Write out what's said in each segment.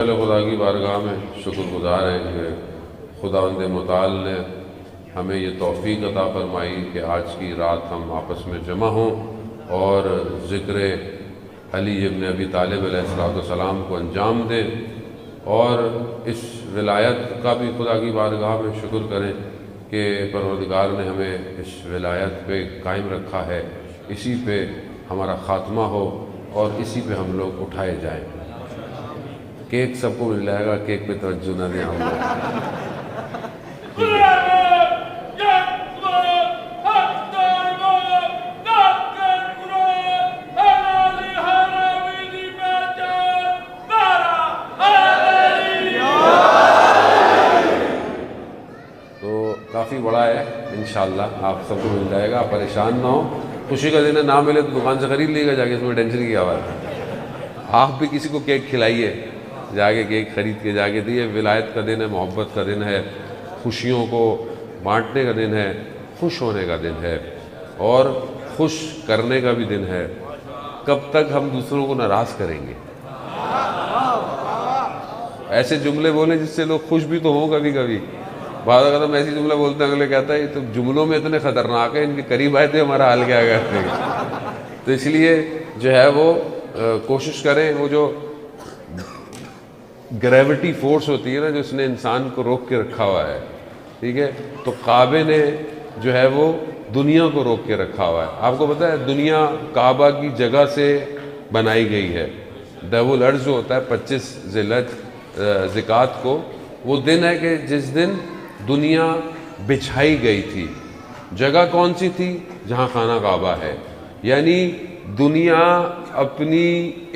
خدا کی بارگاہ میں شکر گزار ہیں کہ خداوند متعال نے ہمیں یہ توفیق عطا فرمائی کہ آج کی رات ہم آپس میں جمع ہوں اور ذکر علی ابن ابی طالب علیہ السلام کو انجام دیں اور اس ولایت کا بھی خدا کی بارگاہ میں شکر کریں کہ پروردگار نے ہمیں اس ولایت پہ قائم رکھا ہے، اسی پہ ہمارا خاتمہ ہو اور اسی پہ ہم لوگ اٹھائے جائیں۔ کیک سب کو مل جائے گا، کیک پہ توجہ نہ دیں ہم لوگ۔ تو کافی بڑا ہے، انشاءاللہ آپ سب کو مل جائے گا، آپ پریشان نہ ہو۔ خوشی کا دن ہے، نہ ملے تو دکان سے خرید لیے گا جا کے، اس میں ٹینشن کی آواز ہے۔ آپ بھی کسی کو کیک کھلائیے، جا کے کیک خرید کے جا کے دیے۔ ولایت کا دن ہے، محبت کا دن ہے، خوشیوں کو بانٹنے کا دن ہے، خوش ہونے کا دن ہے اور خوش کرنے کا بھی دن ہے۔ کب تک ہم دوسروں کو ناراض کریں گے؟ ایسے جملے بولیں جس سے لوگ خوش بھی تو ہوں کبھی کبھی۔ بعض اگر ہم ایسی جملے بولتے ہیں، اگلے کہتا ہے یہ تو جملوں میں اتنے خطرناک ہیں، ان کے قریب آئے تھے ہمارا حال کیا کرتے ہیں۔ تو اس لیے جو ہے وہ کوشش کریں، وہ جو گریوٹی فورس ہوتی ہے نا، جو اس نے انسان کو روک کے رکھا ہوا ہے، ٹھیک ہے، تو کعبے نے جو ہے وہ دنیا کو روک کے رکھا ہوا ہے۔ آپ کو پتہ ہے دنیا کعبہ کی جگہ سے بنائی گئی ہے۔ دیو الارض جو ہوتا ہے 25 ذی الحجہ کو، وہ دن ہے کہ جس دن دنیا بچھائی گئی تھی۔ جگہ کون سی تھی؟ جہاں خانہ کعبہ ہے، یعنی دنیا اپنی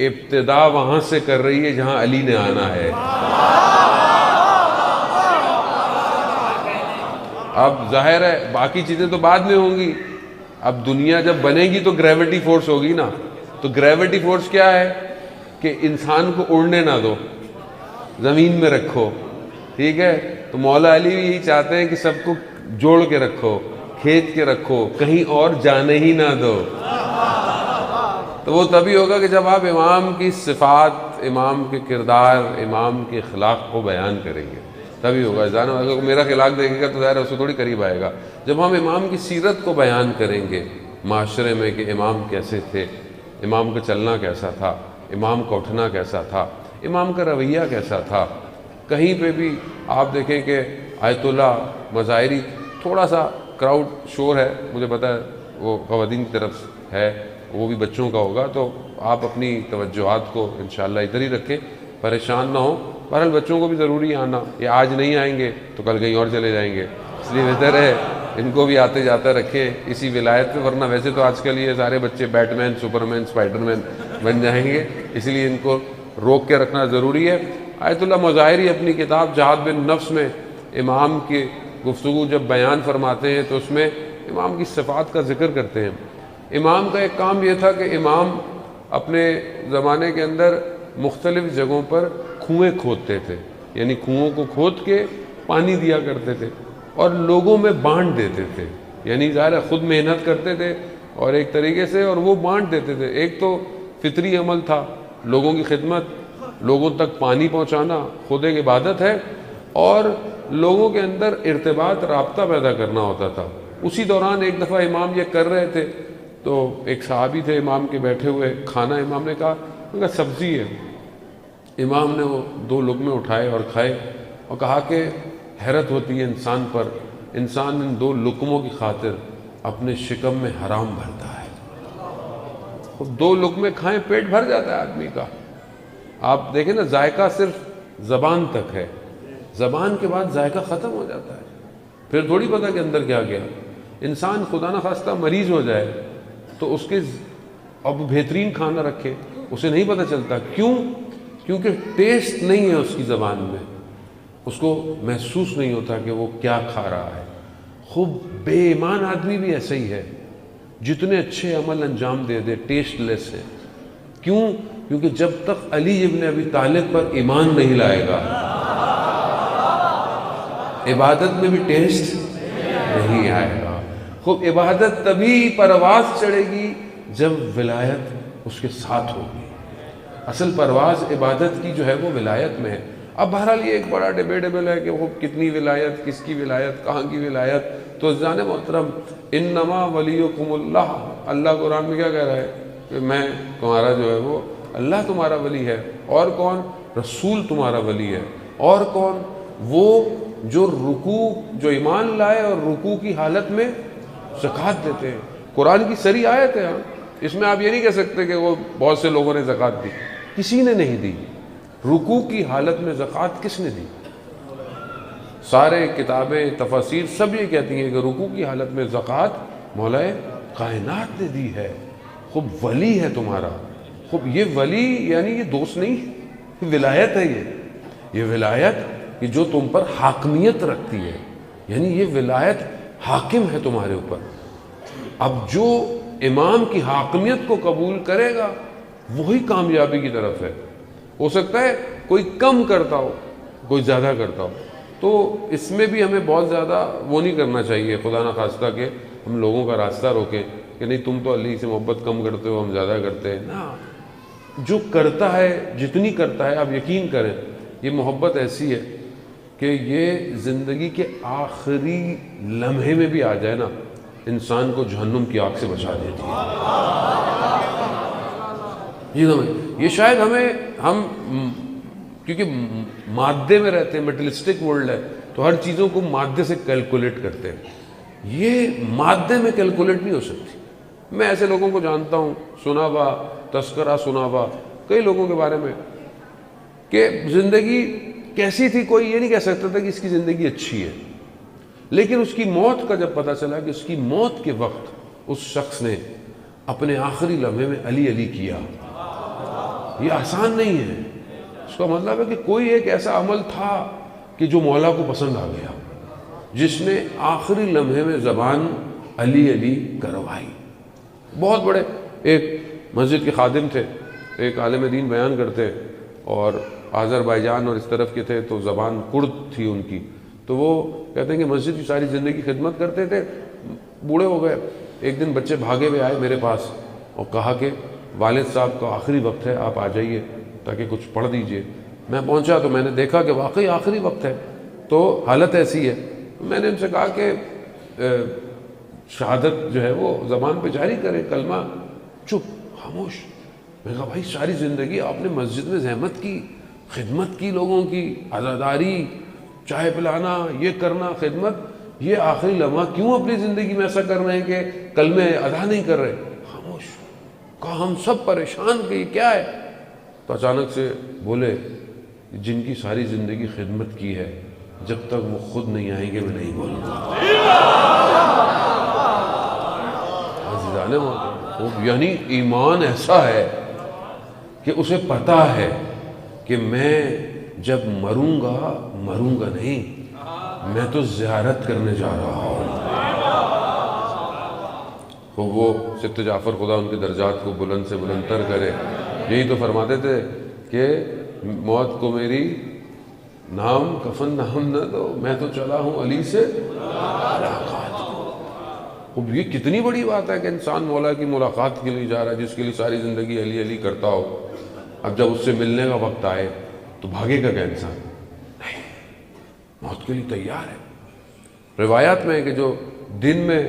ابتدا وہاں سے کر رہی ہے جہاں علی نے آنا ہے۔ اب ظاہر ہے باقی چیزیں تو بعد میں ہوں گی، اب دنیا جب بنے گی تو گریوٹی فورس ہوگی نا۔ تو گریوٹی فورس کیا ہے کہ انسان کو اڑنے نہ دو، زمین میں رکھو، ٹھیک ہے۔ تو مولا علی بھی یہی چاہتے ہیں کہ سب کو جوڑ کے رکھو، کھینچ کے رکھو، کہیں اور جانے ہی نہ دو۔ تو وہ تبھی ہوگا کہ جب آپ امام کی صفات، امام کے کردار، امام کے اخلاق کو بیان کریں گے، تبھی ہوگا۔ اگر میرا اخلاق دیکھے گا تو ظاہر ہے اس سے تھوڑی قریب آئے گا۔ جب ہم امام کی سیرت کو بیان کریں گے معاشرے میں کہ امام کیسے تھے، امام کا چلنا کیسا تھا، امام کا اٹھنا کیسا تھا، امام کا رویہ کیسا تھا۔ کہیں پہ بھی آپ دیکھیں کہ آیت اللہ مظاہری، تھوڑا سا کراؤڈ شور ہے، مجھے پتہ ہے وہ خواتین کی طرف ہے، وہ بھی بچوں کا ہوگا، تو آپ اپنی توجہات کو انشاءاللہ ادھر ہی رکھیں، پریشان نہ ہوں۔ بہرحال بچوں کو بھی ضروری ہے آنا، یہ آج نہیں آئیں گے تو کل کہیں اور چلے جائیں گے، اس لیے بہتر ہے ان کو بھی آتے جاتا رکھیں اسی ولایت پہ، ورنہ ویسے تو آج کل یہ سارے بچے بیٹ مین، سپر مین، اسپائڈر مین بن جائیں گے، اس لیے ان کو روک کے رکھنا ضروری ہے۔ آیت اللہ مظاہری اپنی کتاب جہاد بن نفس میں امام کی گفتگو جب بیان فرماتے ہیں تو اس میں امام کی صفات کا ذکر کرتے ہیں۔ امام کا ایک کام یہ تھا کہ امام اپنے زمانے کے اندر مختلف جگہوں پر کنویں کھودتے تھے، یعنی کنووں کو کھود کے پانی دیا کرتے تھے اور لوگوں میں بانٹ دیتے تھے، یعنی ظاہر خود محنت کرتے تھے اور ایک طریقے سے، اور وہ بانٹ دیتے تھے۔ ایک تو فطری عمل تھا لوگوں کی خدمت، لوگوں تک پانی پہنچانا خود ایک عبادت ہے، اور لوگوں کے اندر ارتباط، رابطہ پیدا کرنا ہوتا تھا۔ اسی دوران ایک دفعہ امام یہ کر رہے تھے تو ایک صحابی تھے امام کے بیٹھے ہوئے، کھانا امام نے کہا سبزی ہے۔ امام نے وہ 2 لقمے اٹھائے اور کھائے اور کہا کہ حیرت ہوتی ہے انسان پر، انسان ان 2 لقموں کی خاطر اپنے شکم میں حرام بھرتا ہے۔ 2 لقمے کھائیں پیٹ بھر جاتا ہے آدمی کا۔ آپ دیکھیں نا، ذائقہ صرف زبان تک ہے، زبان کے بعد ذائقہ ختم ہو جاتا ہے، پھر تھوڑی پتہ کہ اندر کیا گیا۔ انسان خدا نہ خواستہ مریض ہو جائے تو اس کے اب بہترین کھانا رکھے، اسے نہیں پتہ چلتا، کیونکہ ٹیسٹ نہیں ہے اس کی زبان میں، اس کو محسوس نہیں ہوتا کہ وہ کیا کھا رہا ہے۔ خوب بے ایمان آدمی بھی ایسا ہی ہے، جتنے اچھے عمل انجام دے دے ٹیسٹ لیس ہے۔ کیونکہ جب تک علی ابن ابی طالب پر ایمان نہیں لائے گا، عبادت میں بھی ٹیسٹ نہیں آئے گا۔ خوب عبادت تبھی پرواز چڑھے گی جب ولایت اس کے ساتھ ہوگی۔ اصل پرواز عبادت کی جو ہے وہ ولایت میں ہے۔ اب بہرحال یہ ایک بڑا ڈیبیٹیبل ہے کہ وہ کتنی ولایت، کس کی ولایت، کہاں کی ولایت۔ تو عزیزان محترم، انما ولیکم اللہ، اللہ قرآن میں کیا کہہ رہا ہے کہ میں تمہارا جو ہے وہ اللہ تمہارا ولی ہے۔ اور کون؟ رسول تمہارا ولی ہے۔ اور کون؟ وہ جو رکوع، جو ایمان لائے اور رکوع کی حالت میں زکوٰۃ دیتے ہیں۔ قرآن کی سری آیت ہے، اس میں آپ یہ نہیں کہہ سکتے کہ وہ بہت سے لوگوں نے زکوٰۃ دی، کسی نے نہیں دی۔ رکوع کی حالت میں زکوٰۃ کس نے دی؟ سارے کتابیں، تفاسیر سب یہ کہتی ہیں کہ رکوع کی حالت میں زکوٰۃ مولا کائنات نے دی ہے۔ خوب ولی ہے تمہارا، خوب یہ ولی یعنی یہ دوست نہیں، یہ ولایت ہے، یہ ولایت کہ جو تم پر حاکمیت رکھتی ہے، یعنی یہ ولایت حاکم ہے تمہارے اوپر۔ اب جو امام کی حاکمیت کو قبول کرے گا وہی کامیابی کی طرف ہے۔ ہو سکتا ہے کوئی کم کرتا ہو، کوئی زیادہ کرتا ہو، تو اس میں بھی ہمیں بہت زیادہ وہ نہیں کرنا چاہیے، خدا نخواستہ کہ ہم لوگوں کا راستہ روکیں کہ نہیں تم تو علی سے محبت کم کرتے ہو، ہم زیادہ کرتے ہیں۔ نا، جو کرتا ہے، جتنی کرتا ہے، آپ یقین کریں یہ محبت ایسی ہے کہ یہ زندگی کے آخری لمحے میں بھی آ جائے نا، انسان کو جہنم کی آگ سے بچا دیتی ہے۔ یہ شاید ہم کیونکہ مادے میں رہتے ہیں، میٹلسٹک ورلڈ ہے، تو ہر چیزوں کو مادے سے کیلکولیٹ کرتے ہیں۔ یہ مادے میں کیلکولیٹ نہیں ہو سکتی۔ میں ایسے لوگوں کو جانتا ہوں، سنا ہوا تذکرہ، سنا ہوا کئی لوگوں کے بارے میں کہ زندگی کیسی تھی، کوئی یہ نہیں کہہ سکتا تھا کہ اس کی زندگی اچھی ہے، لیکن اس کی موت کا جب پتہ چلا کہ اس کی موت کے وقت اس شخص نے اپنے آخری لمحے میں علی علی کیا، یہ آسان نہیں ہے۔ اس کا مطلب ہے کہ کوئی ایک ایسا عمل تھا کہ جو مولا کو پسند آ گیا، جس نے آخری لمحے میں زبان علی علی کروائی۔ بہت بڑے ایک مسجد کے خادم تھے، ایک عالم دین بیان کرتے، اور آذربائیجان اور اس طرف کے تھے، تو زبان کرد تھی ان کی، تو وہ کہتے ہیں کہ مسجد کی ساری زندگی خدمت کرتے تھے، بوڑھے ہو گئے۔ ایک دن بچے بھاگے ہوئے آئے میرے پاس اور کہا کہ والد صاحب کا آخری وقت ہے، آپ آ جائیے تاکہ کچھ پڑھ دیجئے۔ میں پہنچا تو میں نے دیکھا کہ واقعی آخری وقت ہے، تو حالت ایسی ہے۔ میں نے ان سے کہا کہ شہادت جو ہے وہ زبان پہ جاری کرے، کلمہ۔ چپ، خاموش۔ میں نے کہا بھائی ساری زندگی آپ نے مسجد میں زحمت کی، خدمت کی، لوگوں کی عزاداری، چائے پلانا، یہ کرنا، خدمت، یہ آخری لمحہ کیوں اپنی زندگی میں ایسا کر رہے ہیں کہ کلمے ادا نہیں کر رہے؟ خاموش۔ کہا ہم سب پریشان کہ یہ کیا ہے؟ تو اچانک سے بولے جن کی ساری زندگی خدمت کی ہے، جب تک وہ خود نہیں آئیں گے میں نہیں بولوں گا۔ یعنی ایمان ایسا ہے کہ اسے پتا ہے کہ میں جب مروں گا نہیں، میں تو زیارت کرنے جا رہا ہوں۔ تو وہ سبت جعفر، خدا ان کے درجات کو بلند سے بلند تر کرے، یہی تو فرماتے تھے کہ موت کو میری نام کفن نام نہ دو، میں تو چلا ہوں علی سے ملاقات کو۔ اب یہ کتنی بڑی بات ہے کہ انسان مولا کی ملاقات کے لیے جا رہا ہے، جس کے لیے ساری زندگی علی علی کرتا ہو۔ اب جب اس سے ملنے کا وقت آئے تو بھاگے گا کیا انسان؟ نہیں، موت کے لیے تیار ہے۔ روایات میں ہے کہ جو دن میں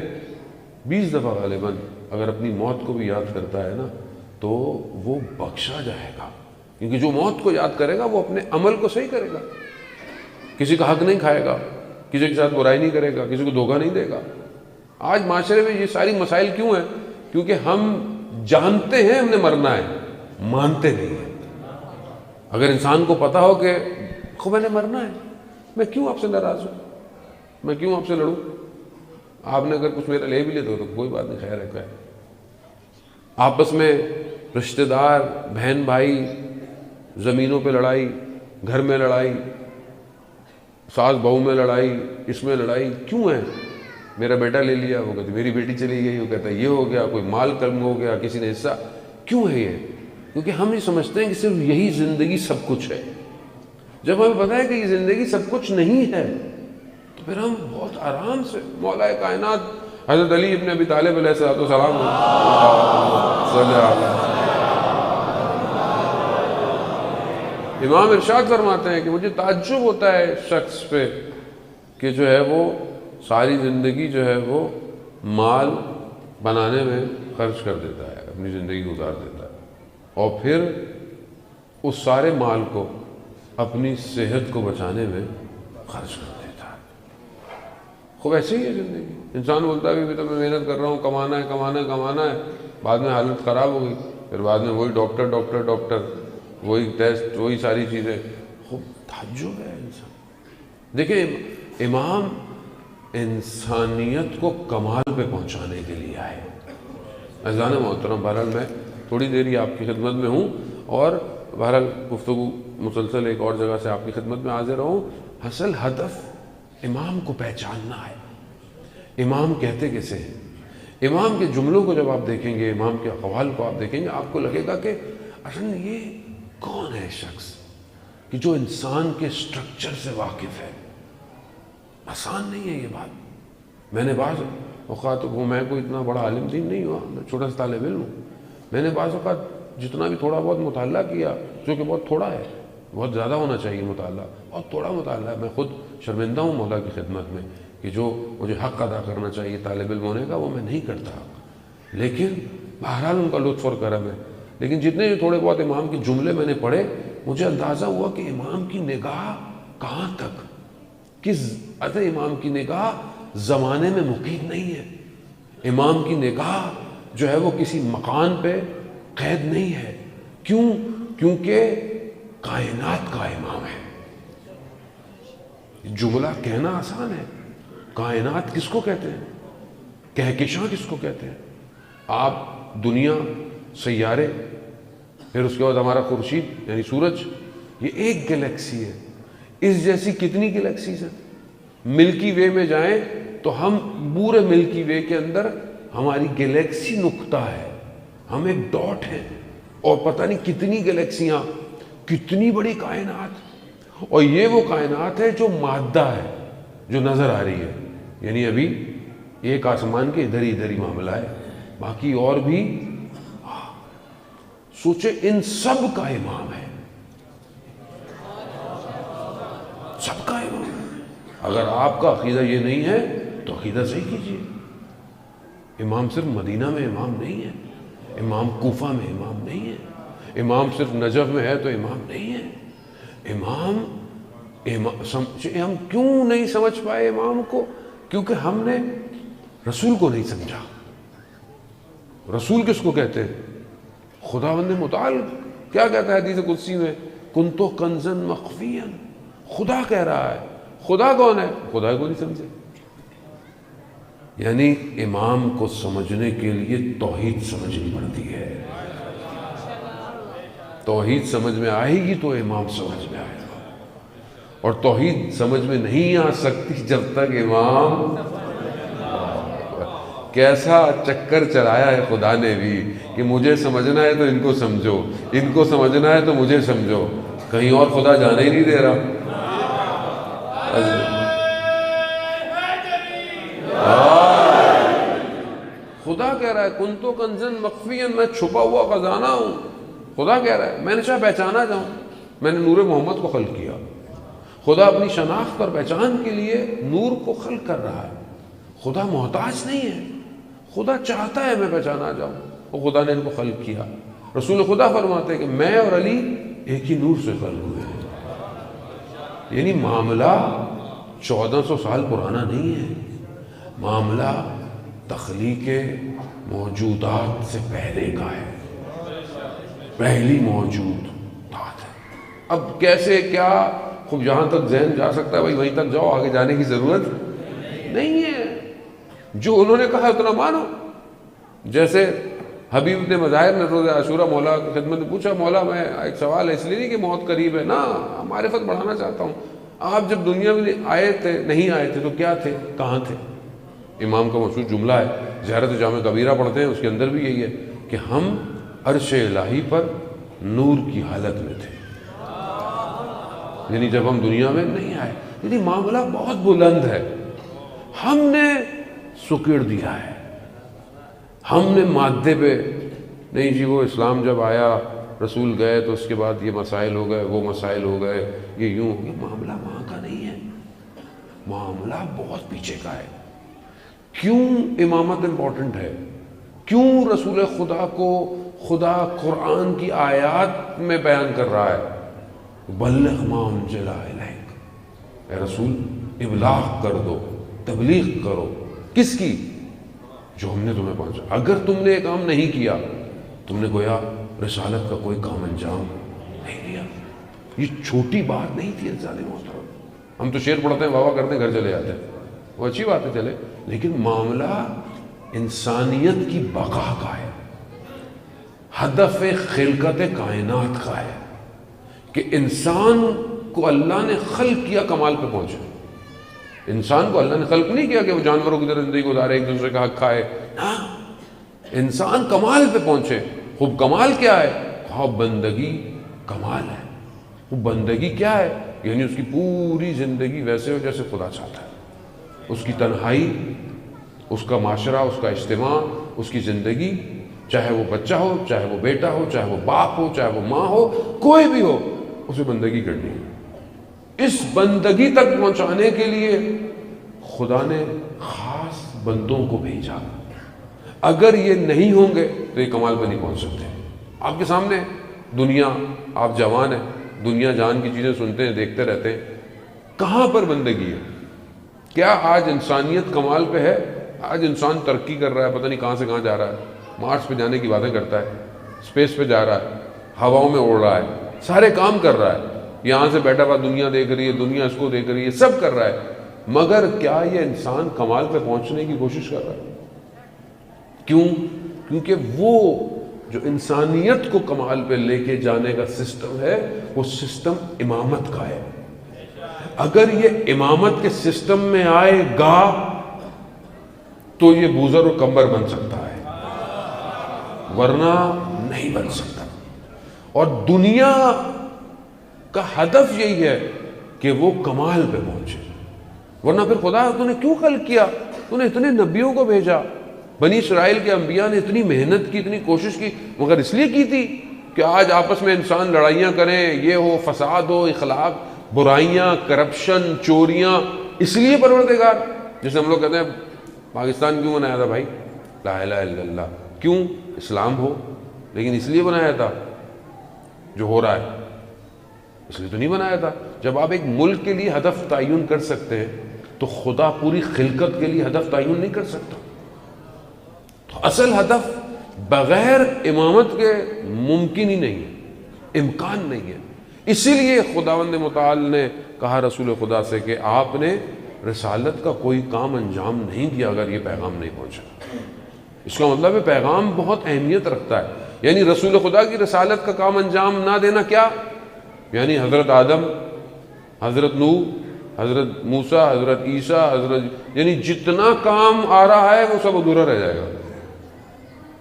20 دفعہ غالباً اگر اپنی موت کو بھی یاد کرتا ہے نا تو وہ بخشا جائے گا، کیونکہ جو موت کو یاد کرے گا وہ اپنے عمل کو صحیح کرے گا، کسی کا حق نہیں کھائے گا، کسی کے ساتھ برائی نہیں کرے گا، کسی کو دھوکہ نہیں دے گا۔ آج معاشرے میں یہ ساری مسائل کیوں ہیں؟ کیونکہ ہم جانتے ہیں ہم نے مرنا ہے، مانتے نہیں ہیں۔ اگر انسان کو پتا ہو کہ میں نے مرنا ہے، میں کیوں آپ سے ناراض ہوں، میں کیوں آپ سے لڑوں؟ آپ نے اگر کچھ میرا لے بھی لے تو کوئی بات نہیں، خیر ہے۔ آپس میں رشتہ دار، بہن بھائی، زمینوں پہ لڑائی، گھر میں لڑائی، ساس بہو میں لڑائی، اس میں لڑائی کیوں ہے؟ میرا بیٹا لے لیا، وہ کہتے میری بیٹی چلی گئی، وہ کہتا یہ ہو گیا، کوئی مال کم ہو گیا، کسی نے حصہ۔ کیوں ہے یہ؟ کیونکہ ہم یہ سمجھتے ہیں کہ صرف یہی زندگی سب کچھ ہے۔ جب ہمیں پتہ ہے کہ یہ زندگی سب کچھ نہیں ہے تو پھر ہم بہت آرام سے مولا کائنات حضرت علی ابن ابی طالب علیہ السلام امام ارشاد فرماتے ہیں کہ مجھے تعجب ہوتا ہے شخص پہ کہ جو ہے وہ ساری زندگی جو ہے وہ مال بنانے میں خرچ کر دیتا ہے، اپنی زندگی گزار دیتا ہے، اور پھر اس سارے مال کو اپنی صحت کو بچانے میں خرچ کر دیتا ہے۔ خوب ایسے ہی ہے زندگی۔ انسان بولتا ہے کہ تو میں محنت کر رہا ہوں، کمانا ہے کمانا ہے کمانا ہے، بعد میں حالت خراب ہو گئی، پھر بعد میں وہی ڈاکٹر ڈاکٹر ڈاکٹر، وہی ٹیسٹ، وہی ساری چیزیں۔ خوب تعجب ہے انسان۔ دیکھیں امام انسانیت کو کمال پہ پہنچانے کے لیے آئے۔ عزیزان محترم، بہرحال میں تھوڑی دیر ہی آپ کی خدمت میں ہوں، اور بہرحال گفتگو مسلسل ایک اور جگہ سے آپ کی خدمت میں حاضر ہوں۔ اصل ہدف امام کو پہچاننا ہے۔ امام کہتے کیسے ہیں؟ امام کے جملوں کو جب آپ دیکھیں گے، امام کے اقوال کو آپ دیکھیں گے، آپ کو لگے گا کہ اصل میں یہ کون ہے شخص کہ جو انسان کے سٹرکچر سے واقف ہے۔ آسان نہیں ہے یہ بات۔ میں نے بعض اوقات، میں کوئی اتنا بڑا عالم دین نہیں ہوا، میں چھوٹا سا طالب علم ہوں، میں نے بعض اوقات جتنا بھی تھوڑا بہت مطالعہ کیا، جو کہ بہت تھوڑا ہے، بہت زیادہ ہونا چاہیے مطالعہ، بہت تھوڑا مطالعہ ہے۔ میں خود شرمندہ ہوں مولا کی خدمت میں کہ جو مجھے حق ادا کرنا چاہیے طالب علم ہونے کا، وہ میں نہیں کرتا، لیکن بہرحال ان کا لطف اور کرم ہے۔ لیکن جتنے جو تھوڑے بہت امام کے جملے میں نے پڑھے، مجھے اندازہ ہوا کہ امام کی نگاہ کہاں تک، کس امام کی نگاہ زمانے میں مقید نہیں ہے۔ امام کی نگاہ جو ہے وہ کسی مکان پہ قید نہیں ہے۔ کیوں؟ کیونکہ کائنات کا امام ہے۔ جملہ کہنا آسان ہے، کائنات کس کو کہتے ہیں؟ کہکشاں کس کو کہتے ہیں؟ آپ دنیا، سیارے، پھر اس کے بعد ہمارا خورشید یعنی سورج، یہ ایک گلیکسی ہے۔ اس جیسی کتنی گلیکسیز ہیں؟ ملکی وے میں جائیں تو ہم پورے ملکی وے کے اندر ہماری گلیکسی نقطہ ہے، ہم ایک ڈاٹ ہیں، اور پتہ نہیں کتنی گلیکسیاں، کتنی بڑی کائنات۔ اور یہ وہ کائنات ہے جو مادہ ہے، جو نظر آ رہی ہے، یعنی ابھی ایک آسمان کے ادھر ہی معاملہ ہے، باقی اور بھی۔ سوچے ان سب کا امام ہے، سب کا امام ہے۔ اگر آپ کا عقیدہ یہ نہیں ہے تو عقیدہ صحیح کیجیے۔ امام صرف مدینہ میں امام نہیں ہے، امام کوفہ میں امام نہیں ہے، امام صرف نجف میں ہے تو امام نہیں ہے۔ امام ہم کیوں نہیں سمجھ پائے امام کو؟ کیونکہ ہم نے رسول کو نہیں سمجھا۔ رسول کس کو کہتے ہیں؟ خداوند متعال کیا کہتا ہے حدیث قدسی میں؟ کنتو کنزن مخفیا۔ خدا کہہ رہا ہے۔ خدا کون ہے؟ خدا کو نہیں سمجھے۔ یعنی امام کو سمجھنے کے لیے توحید سمجھنی پڑتی ہے۔ توحید سمجھ میں آئے گی تو امام سمجھ میں آئے گا، اور توحید سمجھ میں نہیں آ سکتی جب تک امام۔ کیسا چکر چلایا ہے خدا نے بھی کہ مجھے سمجھنا ہے تو ان کو سمجھو، ان کو سمجھنا ہے تو مجھے سمجھو، کہیں اور خدا جانے ہی نہیں دے رہا۔ خدا کہہ رہا ہے کنتو کنزن مخفیا، میں چھپا ہوا خزانہ ہوں۔ خدا کہہ رہا ہے میں نے چاہے پہچانا جاؤں، میں نے نور محمد کو خلق کیا۔ خدا اپنی شناخت اور پہچان کے لیے نور کو خلق کر رہا ہے۔ خدا محتاج نہیں ہے، خدا چاہتا ہے میں پہچانا جاؤں، اور خدا نے ان کو خلق کیا۔ رسول خدا فرماتے ہیں کہ میں اور علی ایک ہی نور سے خلق ہوئے ہیں۔ یعنی معاملہ 1400 سال پرانا نہیں ہے، معاملہ تخلیق موجودات سے پہلے کا ہے، پہلی موجود بات ہے۔ اب کیسے کیا، خوب جہاں تک ذہن جا سکتا ہے بھائی وہیں تک جاؤ، آگے جانے کی ضرورت نہیں ہے۔ جو انہوں نے کہا اتنا مانو۔ جیسے حبیب ابن مظاہر نے روز عاشورہ مولا کی خدمت میں پوچھا، مولا میں ایک سوال ہے، اس لیے نہیں کہ موت قریب ہے، نا معرفت بڑھانا چاہتا ہوں، آپ جب دنیا میں آئے تھے نہیں آئے تھے تو کیا تھے، کہاں تھے؟ امام کا مشہور جملہ ہے، زیارت جامع کبیرہ پڑھتے ہیں، اس کے اندر بھی یہی ہے کہ ہم عرش الہی پر نور کی حالت میں تھے، یعنی جب ہم دنیا میں نہیں آئے۔ یعنی معاملہ بہت بلند ہے، ہم نے سکڑ دیا ہے، ہم نے مادے پہ نہیں جی وہ اسلام جب آیا رسول گئے تو اس کے بعد یہ مسائل ہو گئے، وہ مسائل ہو گئے، یہ یوں ہو گیا. معاملہ وہاں کا نہیں ہے، معاملہ بہت پیچھے کا ہے. کیوں امامت امپورٹنٹ ہے؟ کیوں رسول خدا کو خدا قرآن کی آیات میں بیان کر رہا ہے؟ بلغ ما انزل الیک، اے رسول ابلاغ کر دو، تبلیغ کرو. کس کی؟ جو ہم نے تمہیں پہنچا. اگر تم نے یہ کام نہیں کیا، تم نے گویا رسالت کا کوئی کام انجام نہیں دیا. یہ چھوٹی بات نہیں تھی انسانی محترم. ہم تو شعر پڑھتے ہیں، واہ واہ کرتے ہیں، گھر چلے جاتے ہیں، وہ اچھی بات ہے چلے، لیکن معاملہ انسانیت کی بقا کا ہے، ہدف خلقت کائنات کا ہے کہ انسان کو اللہ نے خلق کیا کمال پہ پہنچے. انسان کو اللہ نے خلق نہیں کیا کہ وہ جانوروں کی طرح زندگی گزارے، ایک دوسرے کا حق کھائے. انسان کمال پہ پہنچے. خوب کمال کیا ہے؟ ہاں بندگی کمال ہے. وہ بندگی کیا ہے؟ یعنی اس کی پوری زندگی ویسے ہو جیسے خدا چاہتا ہے. اس کی تنہائی، اس کا معاشرہ، اس کا اجتماع، اس کی زندگی، چاہے وہ بچہ ہو، چاہے وہ بیٹا ہو، چاہے وہ باپ ہو، چاہے وہ ماں ہو، کوئی بھی ہو، اسے بندگی کرنی ہے. اس بندگی تک پہنچانے کے لیے خدا نے خاص بندوں کو بھیجا. اگر یہ نہیں ہوں گے تو یہ کمال پہ نہیں پہنچ سکتے. آپ کے سامنے دنیا، آپ جوان ہیں، دنیا جان کی چیزیں سنتے ہیں، دیکھتے رہتے ہیں. کہاں پر بندگی ہے؟ کیا آج انسانیت کمال پہ ہے؟ آج انسان ترقی کر رہا ہے، پتہ نہیں کہاں سے کہاں جا رہا ہے. مارس پہ جانے کی باتیں کرتا ہے، اسپیس پہ جا رہا ہے، ہواؤں میں اڑ رہا ہے، سارے کام کر رہا ہے. یہاں سے بیٹھا ہوا دنیا دیکھ رہی ہے، دنیا اس کو دیکھ رہی ہے، سب کر رہا ہے. مگر کیا یہ انسان کمال پہ پہنچنے کی کوشش کر رہا ہے؟ کیوں؟ کیونکہ وہ جو انسانیت کو کمال پہ لے کے جانے کا سسٹم ہے، وہ سسٹم امامت کا ہے. اگر یہ امامت کے سسٹم میں آئے گا تو یہ بوزر و کمبر بن سکتا ہے، ورنہ نہیں بن سکتا. اور دنیا کا ہدف یہی ہے کہ وہ کمال پہ پہنچے. ورنہ پھر خدا تو نے کیوں خلق کیا؟ تو نے اتنے نبیوں کو بھیجا. بنی اسرائیل کے انبیاء نے اتنی محنت کی، اتنی کوشش کی، مگر اس لیے کی تھی کہ آج آپس میں انسان لڑائیاں کریں، یہ ہو، فساد ہو، اخلاق، برائیاں، کرپشن، چوریاں. اس لیے پروردگار، جیسے ہم لوگ کہتے ہیں پاکستان کیوں بنایا تھا بھائی؟ لا الہ الا اللہ. کیوں؟ اسلام ہو. لیکن اس لیے بنایا تھا جو ہو رہا ہے؟ اس لیے تو نہیں بنایا تھا. جب آپ ایک ملک کے لیے ہدف تعین کر سکتے ہیں تو خدا پوری خلقت کے لیے ہدف تعین نہیں کر سکتا. تو اصل ہدف بغیر امامت کے ممکن ہی نہیں ہے، امکان نہیں ہے. اسی لیے خداوند متعال نے کہا رسول خدا سے کہ آپ نے رسالت کا کوئی کام انجام نہیں دیا اگر یہ پیغام نہیں پہنچا. اس کا مطلب ہے پیغام بہت اہمیت رکھتا ہے. یعنی رسول خدا کی رسالت کا کام انجام نہ دینا کیا؟ یعنی حضرت آدم، حضرت نوح، حضرت موسیٰ، حضرت عیسیٰ، یعنی جتنا کام آ رہا ہے وہ سب ادھورا رہ جائے گا.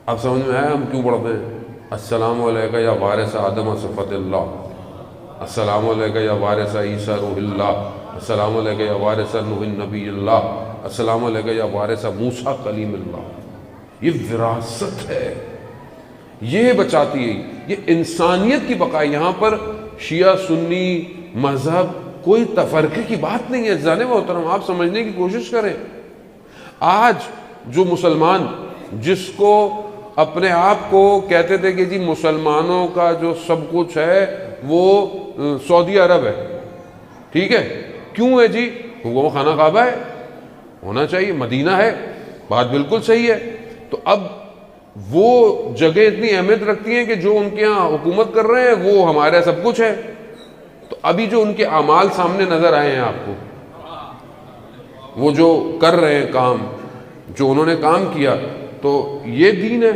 اب سمجھ میں آیا ہم کیوں پڑھتے ہیں السلام علیکہ یا وارث آدم صفت اللہ، السلام علیکہ یا وارث عیسیٰ روح اللہ، السلام علیکہ یا وارث نوح نبی اللہ، السلام علیکہ یا وارث موسیٰ کلیم اللہ. یہ وراثت ہے، یہ بچاتی ہے، یہ انسانیت کی بقا. یہاں پر شیعہ سنی مذہب کوئی تفرقے کی بات نہیں ہے. جانے محترم آپ سمجھنے کی کوشش کریں. آج جو مسلمان جس کو اپنے آپ کو کہتے تھے کہ جی مسلمانوں کا جو سب کچھ ہے وہ سعودی عرب ہے، ٹھیک ہے، کیوں ہے جی؟ وہ خانہ کعبہ ہے، ہونا چاہیے، مدینہ ہے، بات بالکل صحیح ہے. تو اب وہ جگہ اتنی اہمیت رکھتی ہیں کہ جو ان کے ہاں حکومت کر رہے ہیں وہ ہمارا سب کچھ ہے. تو ابھی جو ان کے اعمال سامنے نظر آئے ہیں آپ کو، وہ جو کر رہے ہیں کام، جو انہوں نے کام کیا، تو یہ دین ہے.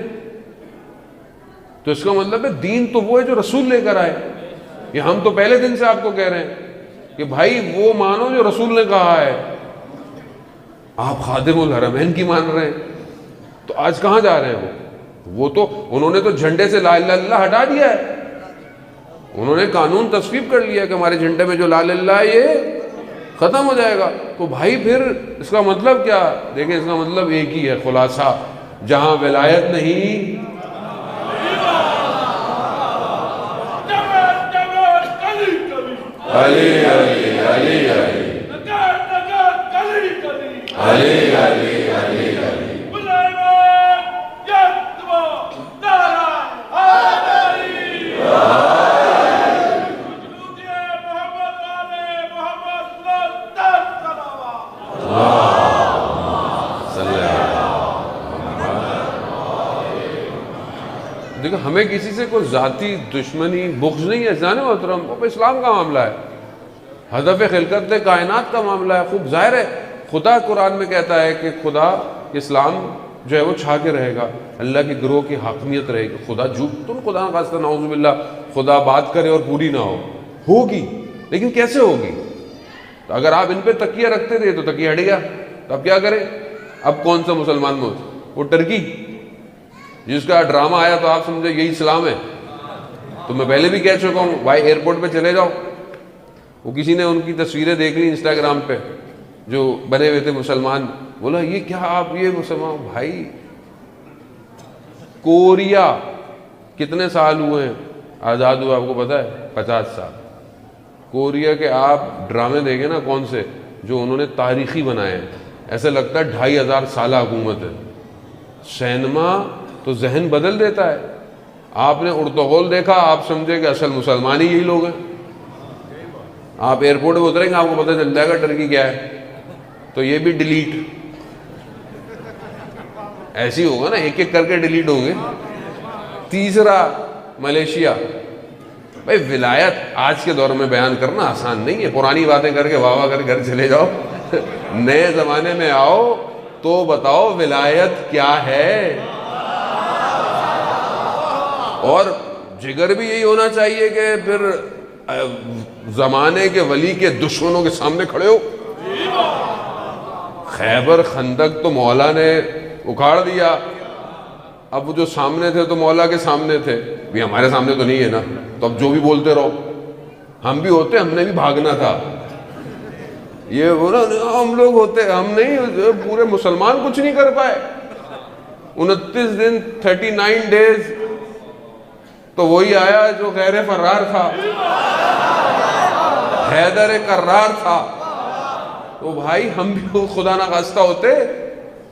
تو اس کا مطلب ہے دین تو وہ ہے جو رسول لے کر آئے. یہ ہم تو پہلے دن سے آپ کو کہہ رہے ہیں کہ بھائی وہ مانو جو رسول نے کہا ہے. آپ خادم الحرمین کی مان رہے ہیں، تو آج کہاں جا رہے ہیں؟ وہ تو انہوں نے تو جھنڈے سے لا الہ الا اللہ ہٹا دیا ہے. انہوں نے قانون تصویب کر لیا کہ ہمارے جھنڈے میں جو لا الہ الا اللہ یہ ختم ہو جائے گا. تو بھائی پھر اس کا مطلب کیا؟ دیکھیں اس کا مطلب ایک ہی ہے، خلاصہ، جہاں ولایت نہیں علی علی علی علی علی علی علی علی دیکھو ہمیں کسی سے کوئی ذاتی دشمنی بغض نہیں ہے جانے محترم، وہ اسلام کا معاملہ ہے، ہدف خلقت کائنات کا معاملہ ہے. خوب ظاہر ہے خدا قرآن میں کہتا ہے کہ خدا اسلام جو ہے وہ چھا کے رہے گا، اللہ کے گروہ کی حاکمیت رہے گی. خدا جھوٹ تم خدا نخواستہ نعوذ باللہ خدا بات کرے اور پوری نہ ہوگی، لیکن کیسے ہوگی؟ تو اگر آپ ان پہ تکیہ رکھتے تھے تو تکیہ ہٹ گیا، تو اب کیا کریں؟ اب کون سا مسلمان موت؟ وہ ٹرکی جس کا ڈرامہ آیا تو آپ سمجھے یہی اسلام ہے. تو میں پہلے بھی کہہ چکا ہوں بھائی ایئرپورٹ پہ چلے جاؤ، وہ کسی نے ان کی تصویریں دیکھ لی انسٹاگرام پہ جو بنے ہوئے تھے مسلمان، بولا یہ کیا آپ یہ مسلمان؟ بھائی کوریا کتنے سال ہوئے ہیں آزاد ہوا آپ کو پتہ ہے؟ 50 سال. کوریا کے آپ ڈرامے دیکھیں نا کون سے جو انہوں نے تاریخی بنائے ہیں، ایسا لگتا ہے 2500 سالہ حکومت ہے. سینما تو ذہن بدل دیتا ہے. آپ نے ارطغرل دیکھا، آپ سمجھے کہ اصل مسلمان ہی یہی لوگ ہیں. آپ ایئرپورٹ پہ اتریں گے آپ کو پتہ چل جائے گا ٹرکی کیا ہے. تو یہ بھی ڈیلیٹ ایسی ہوگا نا، ایک ایک کر کے ڈیلیٹ ہوں گے. تیسرا ملیشیا. بھائی ولایت آج کے دور میں بیان کرنا آسان نہیں ہے، پرانی باتیں کر کے واہ واہ کر گھر چلے جاؤ. نئے زمانے میں آؤ تو بتاؤ ولایت کیا ہے. اور جگر بھی یہی ہونا چاہیے کہ پھر زمانے کے ولی کے دشمنوں کے سامنے کھڑے ہو. خیبر خندق تو مولا نے اکھاڑ دیا، اب وہ جو سامنے تھے تو مولا کے سامنے تھے، بھی ہمارے سامنے تو نہیں ہے نا، تو اب جو بھی بولتے رہو. ہم بھی ہوتے، ہم نے بھی بھاگنا تھا. یہ بولا ہم لوگ ہوتے، ہم نہیں، پورے مسلمان کچھ نہیں کر پائے. 29 دن 39 ڈیز تو وہی آیا جو غیر فرار تھا، حیدر کرار تھا. تو بھائی ہم بھی خدا نہ خواستہ ہوتے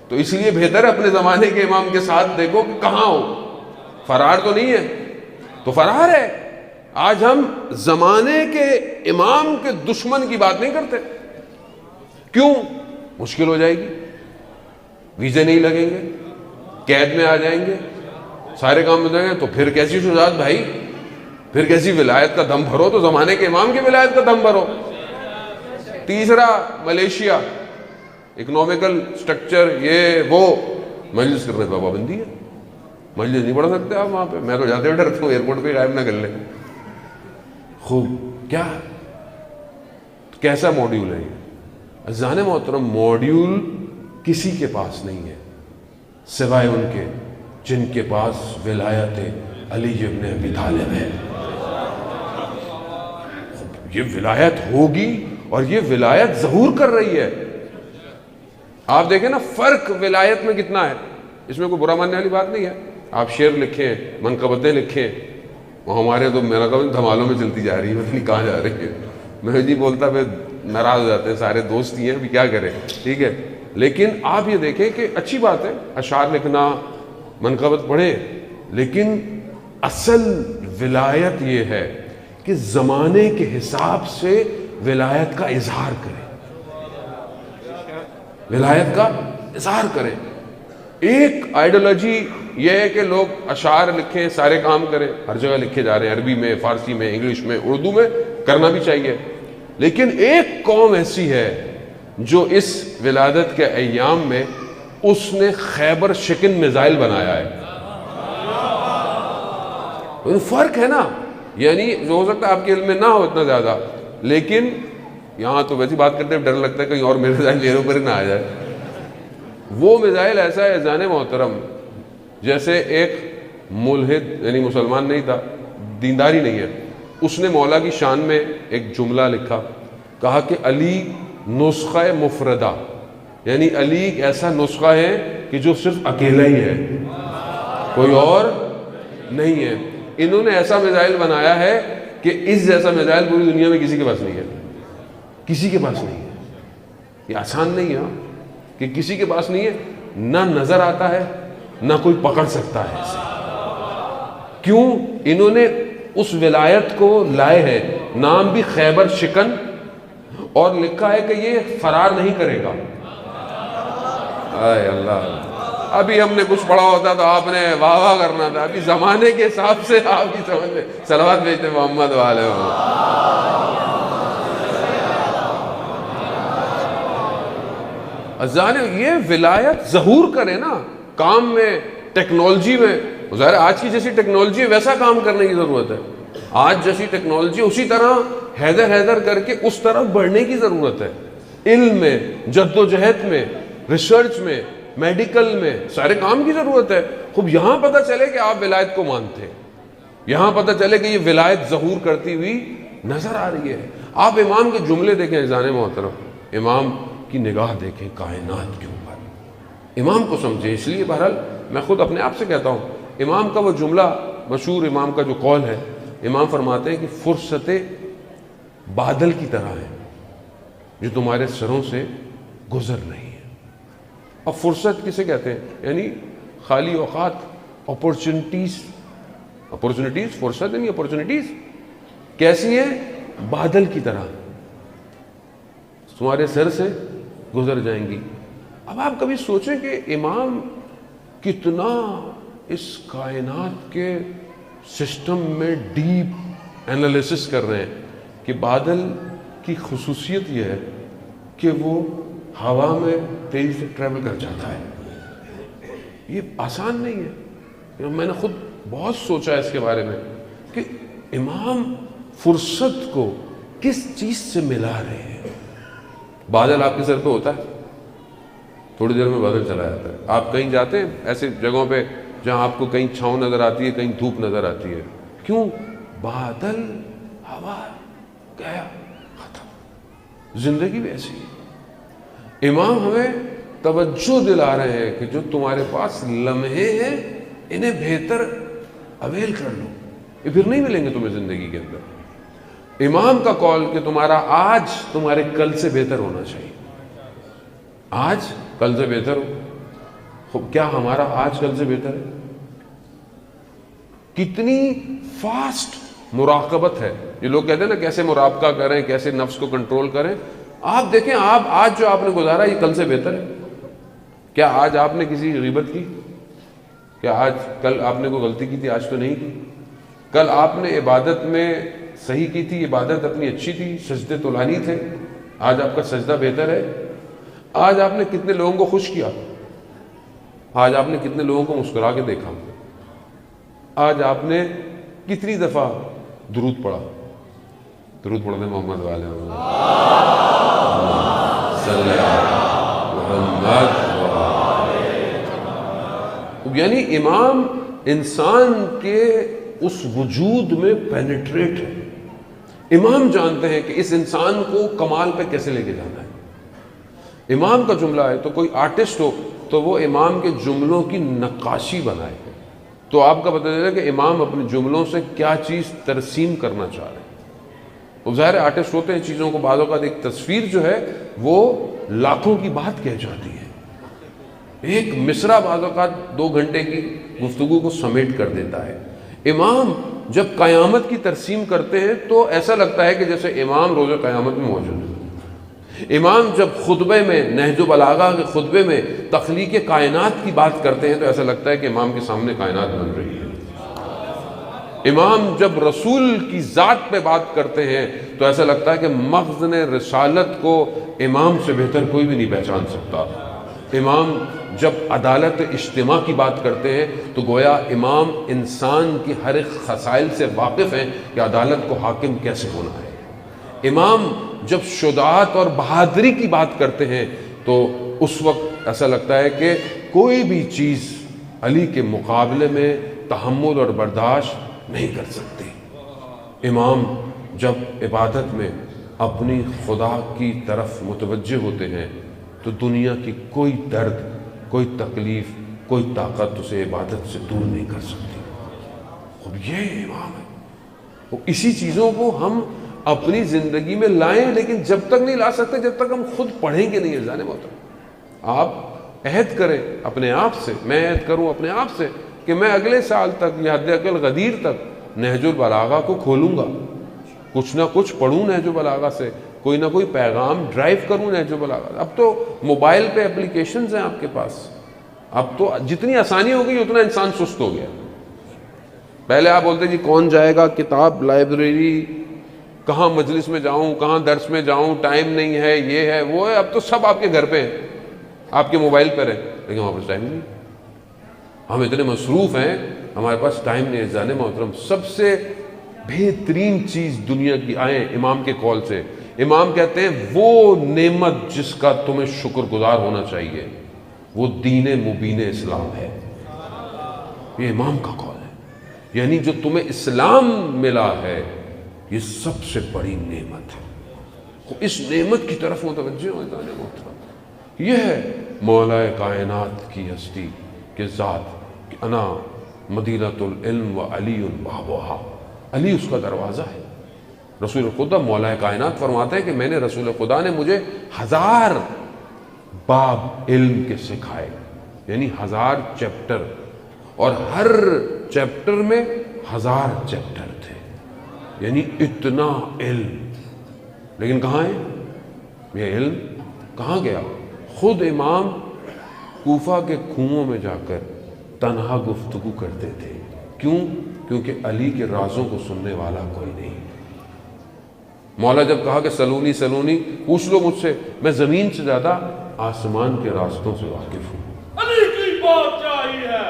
تو اس لیے بہتر ہے اپنے زمانے کے امام کے ساتھ دیکھو کہ کہاں ہو. فرار تو نہیں ہے تو فرار ہے. آج ہم زمانے کے امام کے دشمن کی بات نہیں کرتے. کیوں؟ مشکل ہو جائے گی، ویزے نہیں لگیں گے، قید میں آ جائیں گے، سارے کام ہو جائیں گے. تو پھر کیسی شجاعت بھائی، پھر کیسی ولایت کا دم بھرو؟ تو زمانے کے امام کی ولایت کا دم بھرو. تیسرا ملیشیا، اکنومیکل سٹرکچر، یہ وہ مجلس کرنے پہ پابندی ہے. مجلس نہیں پڑھ سکتے آپ وہاں پہ. میں تو جاتے ہوئے ڈرتا ہوں ایئرپورٹ پہ غائب نہ کر لیں. خوب کیا کیسا موڈیول ہے یہ؟ عزیزان محترم موڈیول کسی کے پاس نہیں ہے سوائے ان کے جن کے پاس ولایت علی ابن ابی طالب ہے. یہ ولایت ہوگی اور یہ ولایت ظہور کر رہی ہے. آپ دیکھیں نا فرق ولایت میں کتنا ہے. اس میں کوئی برا ماننے والی بات نہیں ہے. آپ شعر لکھیں، منقبتیں لکھیں، وہ ہمارے تو میرا کبھی دھمالوں میں چلتی جا رہی ہے، پتہ نہیں کہاں جا رہی ہے. میں نہیں بولتا، پھر ناراض ہو جاتے ہیں، سارے دوست ہی ہیں، ابھی کیا کریں. ٹھیک ہے، لیکن آپ یہ دیکھیں کہ اچھی بات ہے اشعار لکھنا، منقبت پڑھیں، لیکن اصل ولایت یہ ہے کہ زمانے کے حساب سے ولایت کا اظہار کریں. ولایت کا اظہار کریں. ایک آئیڈیالوجی یہ ہے کہ لوگ اشعار لکھیں، سارے کام کریں، ہر جگہ لکھے جا رہے ہیں، عربی میں، فارسی میں، انگلش میں، اردو میں، کرنا بھی چاہیے. لیکن ایک قوم ایسی ہے جو اس ولادت کے ایام میں اس نے خیبر شکن میزائل بنایا ہے. فرق ہے نا، یعنی جو ہو سکتا ہے آپ کے علم میں نہ ہو اتنا زیادہ، لیکن یہاں تو ویسی بات کرتے ہیں ڈر لگتا ہے کہیں اور میزائل میرے اوپر نہ آ جائے. وہ میزائل ایسا ہے جان محترم، جیسے ایک ملحد یعنی مسلمان نہیں تھا، دینداری نہیں ہے، اس نے مولا کی شان میں ایک جملہ لکھا، کہا کہ علی نسخہ مفردہ، یعنی علی ایک ایسا نسخہ ہے کہ جو صرف اکیلا ہی ہے، کوئی اور نہیں ہے. انہوں نے ایسا میزائل بنایا ہے کہ اس جیسا میزائل پوری دنیا میں کسی کے پاس نہیں ہے، کسی کے پاس نہیں ہے. یہ آسان نہیں ہے کہ کسی کے پاس نہیں ہے، نہ نظر آتا ہے نہ کوئی پکڑ سکتا ہے اسے. کیوں؟ انہوں نے اس ولایت کو لائے ہیں، نام بھی خیبر شکن، اور لکھا ہے کہ یہ فرار نہیں کرے گا. اے اللہ، ابھی ہم نے کچھ پڑھا ہوتا تو آپ نے واہ واہ کرنا تھا. ابھی زمانے کے حساب سے آپ کی سمجھ میں صلوات بھیجتے محمد والے ازانے. یہ ولایت ظہور کرے نا کام میں، ٹیکنالوجی میں. ظاہر آج کی جیسی ٹیکنالوجی ویسا کام کرنے کی ضرورت ہے. آج جیسی ٹیکنالوجی اسی طرح حیدر کر کے اس طرف بڑھنے کی ضرورت ہے. علم میں، جد و جہد میں، ریسرچ میں، میڈیکل میں، سارے کام کی ضرورت ہے. خوب یہاں پتہ چلے کہ آپ ولایت کو مانتے ہیں، یہاں پتہ چلے کہ یہ ولایت ظہور کرتی ہوئی نظر آ رہی ہے. آپ امام کے جملے دیکھیں عزیزان محترم، امام کی نگاہ دیکھیں کائنات کے اوپر، امام کو سمجھیں. اس لیے بہرحال میں خود اپنے آپ سے کہتا ہوں، امام کا وہ جملہ مشہور، امام کا جو قول ہے، امام فرماتے ہیں کہ فرصتیں بادل کی طرح ہیں جو تمہارے سروں سے گزر رہی ہیں. اب فرصت کسے کہتے ہیں؟ یعنی خالی اوقات، اپورچونٹیز. فرصت یعنی اپورچونٹیز کیسی ہیں؟ بادل کی طرح تمہارے سر سے گزر جائیں گی. اب آپ کبھی سوچیں کہ امام کتنا اس کائنات کے سسٹم میں ڈیپ انالیسس کر رہے ہیں کہ بادل کی خصوصیت یہ ہے کہ وہ ہوا میں تیزی سے ٹریول کر جاتا ہے. یہ آسان نہیں ہے. میں نے خود بہت سوچا اس کے بارے میں کہ امام فرصت کو کس چیز سے ملا رہے ہیں. بادل آپ کے سر پہ ہوتا ہے، تھوڑی دیر میں بادل چلا جاتا ہے. آپ کہیں جاتے ہیں ایسے جگہوں پہ جہاں آپ کو کہیں چھاؤں نظر آتی ہے، کہیں دھوپ نظر آتی ہے. کیوں؟ بادل، ہوا گیا، ختم. زندگی بھی ایسی ہے. امام ہمیں توجہ دلا رہے ہیں کہ جو تمہارے پاس لمحے ہیں انہیں بہتر اویل کر لو، یہ پھر نہیں ملیں گے تمہیں زندگی کے اندر. امام کا قول کہ تمہارا آج تمہارے کل سے بہتر ہونا چاہیے. آج کل سے بہتر ہو. کیا ہمارا آج کل سے بہتر ہے؟ کتنی فاسٹ مراقبت ہے. یہ لوگ کہتے ہیں نا کیسے مراقبہ کریں، کیسے نفس کو کنٹرول کریں. آپ دیکھیں آپ آج جو آپ نے گزارا یہ کل سے بہتر ہے. کیا آج آپ نے کسی غیبت کی؟ کیا آج کل آپ نے کوئی غلطی کی تھی؟ آج تو نہیں کی. کل آپ نے عبادت میں صحیح کی تھی، عبادت اپنی اچھی تھی، سجدے طولانی تھے. آج آپ کا سجدہ بہتر ہے. آج آپ نے کتنے لوگوں کو خوش کیا؟ آج آپ نے کتنے لوگوں کو مسکرا کے دیکھا؟ آج آپ نے کتنی دفعہ درود پڑھا؟ درود پڑھتے محمد والے یعنی امام انسان کے اس وجود میں پینیٹریٹ ہے. امام جانتے ہیں کہ اس انسان کو کمال پہ کیسے لے کے جانا ہے. امام کا جملہ ہے تو کوئی آرٹسٹ ہو تو وہ امام کے جملوں کی نقاشی بنائے تو آپ کا پتہ چلے کہ امام اپنے جملوں سے کیا چیز ترسیم کرنا چاہ رہے ہیں. وہ ظاہر آرٹسٹ ہوتے ہیں چیزوں کو بعض اوقات ایک تصویر جو ہے وہ لاکھوں کی بات کہہ جاتی ہے. ایک مصرع بعض اوقات 2 گھنٹے کی گفتگو کو سمیٹ کر دیتا ہے. امام جب قیامت کی ترسیم کرتے ہیں تو ایسا لگتا ہے کہ جیسے امام روز قیامت میں موجود ہے. امام جب خطبے میں نہج البلاغہ کے خطبے میں تخلیق کائنات کی بات کرتے ہیں تو ایسا لگتا ہے کہ امام کے سامنے کائنات بن رہی ہے. امام جب رسول کی ذات پہ بات کرتے ہیں تو ایسا لگتا ہے کہ مخزن رسالت کو امام سے بہتر کوئی بھی نہیں پہچان سکتا. امام جب عدالت اجتماع کی بات کرتے ہیں تو گویا امام انسان کی ہر ایک خصائل سے واقف ہیں کہ عدالت کو حاکم کیسے ہونا ہے. امام جب شجاعت اور بہادری کی بات کرتے ہیں تو اس وقت ایسا لگتا ہے کہ کوئی بھی چیز علی کے مقابلے میں تحمل اور برداشت نہیں کر سکتی. امام جب عبادت میں اپنی خدا کی طرف متوجہ ہوتے ہیں تو دنیا کی کوئی درد، کوئی تکلیف، کوئی طاقت اسے عبادت سے دور نہیں کر سکتی. خب یہ امام ہے. اسی چیزوں کو ہم اپنی زندگی میں لائیں، لیکن جب تک نہیں لا سکتے جب تک ہم خود پڑھیں گے نہیں عزیزان محترم۔ آپ عہد کریں اپنے آپ سے، میں عہد کروں اپنے آپ سے کہ میں اگلے سال تک یا حد اقل غدیر تک نہج البلاغہ کو کھولوں گا، کچھ نہ کچھ پڑھوں نہج البلاغہ سے، کوئی نہ کوئی پیغام ڈرائیو کروں نہج البلاغہ۔ اب تو موبائل پہ اپلیکیشنز ہیں آپ کے پاس، اب تو جتنی آسانی ہو گئی اتنا انسان سست ہو گیا۔ پہلے آپ بولتے جی کون جائے گا کتاب لائبریری، کہاں مجلس میں جاؤں، کہاں درس میں جاؤں، ٹائم نہیں ہے، یہ ہے وہ ہے۔ اب تو سب آپ کے گھر پہ ہیں، آپ کے موبائل پر ہے، لیکن ہمارے پاس ٹائم نہیں، ہم اتنے مصروف ہیں، ہمارے پاس ٹائم نہیں ہے۔ جان محترم سب سے بہترین چیز دنیا کی، آئیں امام کے قول سے، امام کہتے ہیں وہ نعمت جس کا تمہیں شکر گزار ہونا چاہیے وہ دین مبین اسلام ہے۔ یہ امام کا قول ہے، یعنی جو تمہیں اسلام ملا ہے یہ سب سے بڑی نعمت ہے، اس نعمت کی طرف متوجہ ہو جانے محترم۔ یہ ہے مولا کائنات کی ہستی کے ذات کہ انا مدینۃ العلم و علی بابھا، علی اس کا دروازہ ہے۔ رسول خدا مولا کائنات فرماتے ہیں کہ میں نے رسول خدا نے مجھے 1000 باب علم کے سکھائے، یعنی 1000 چیپٹر، اور ہر چیپٹر میں 1000 چیپٹر تھے، یعنی اتنا علم۔ لیکن کہاں ہے یہ علم؟ کہاں گیا؟ خود امام کوفہ کے کنووں میں جا کر تنہا گفتگو کرتے تھے۔ کیوں؟ کیونکہ علی کے رازوں کو سننے والا کوئی نہیں۔ مولا جب کہا کہ سلونی سلونی، پوچھ لو مجھ سے، میں زمین سے زیادہ آسمان کے راستوں سے واقف ہوں۔ علی کی بادشاہی ہے،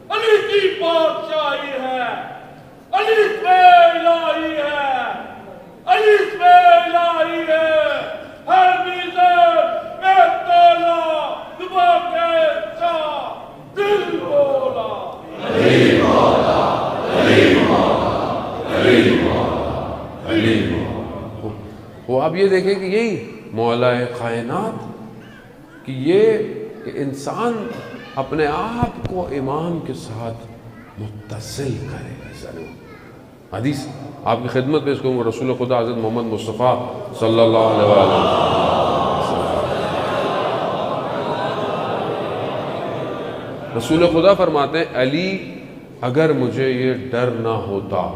علی کی بادشاہی ہے، علی اسم الہی ہے، علی اسم الہی ہے، ہر میزان میں تولا دبا کے شاہ دل بولا علی مولا، علی مولا، علی مولا، علی مولا۔ وہ آپ یہ دیکھیں کہ یہی مولا کائنات کہ یہ کہ انسان اپنے آپ کو امام کے ساتھ متصل کرے۔ حدیث آپ کی خدمت پیش کروں گا، رسول خدا حضرت محمد مصطفیٰ صلی اللہ علیہ وسلم رسول خدا فرماتے ہیں علی اگر مجھے یہ ڈر نہ ہوتا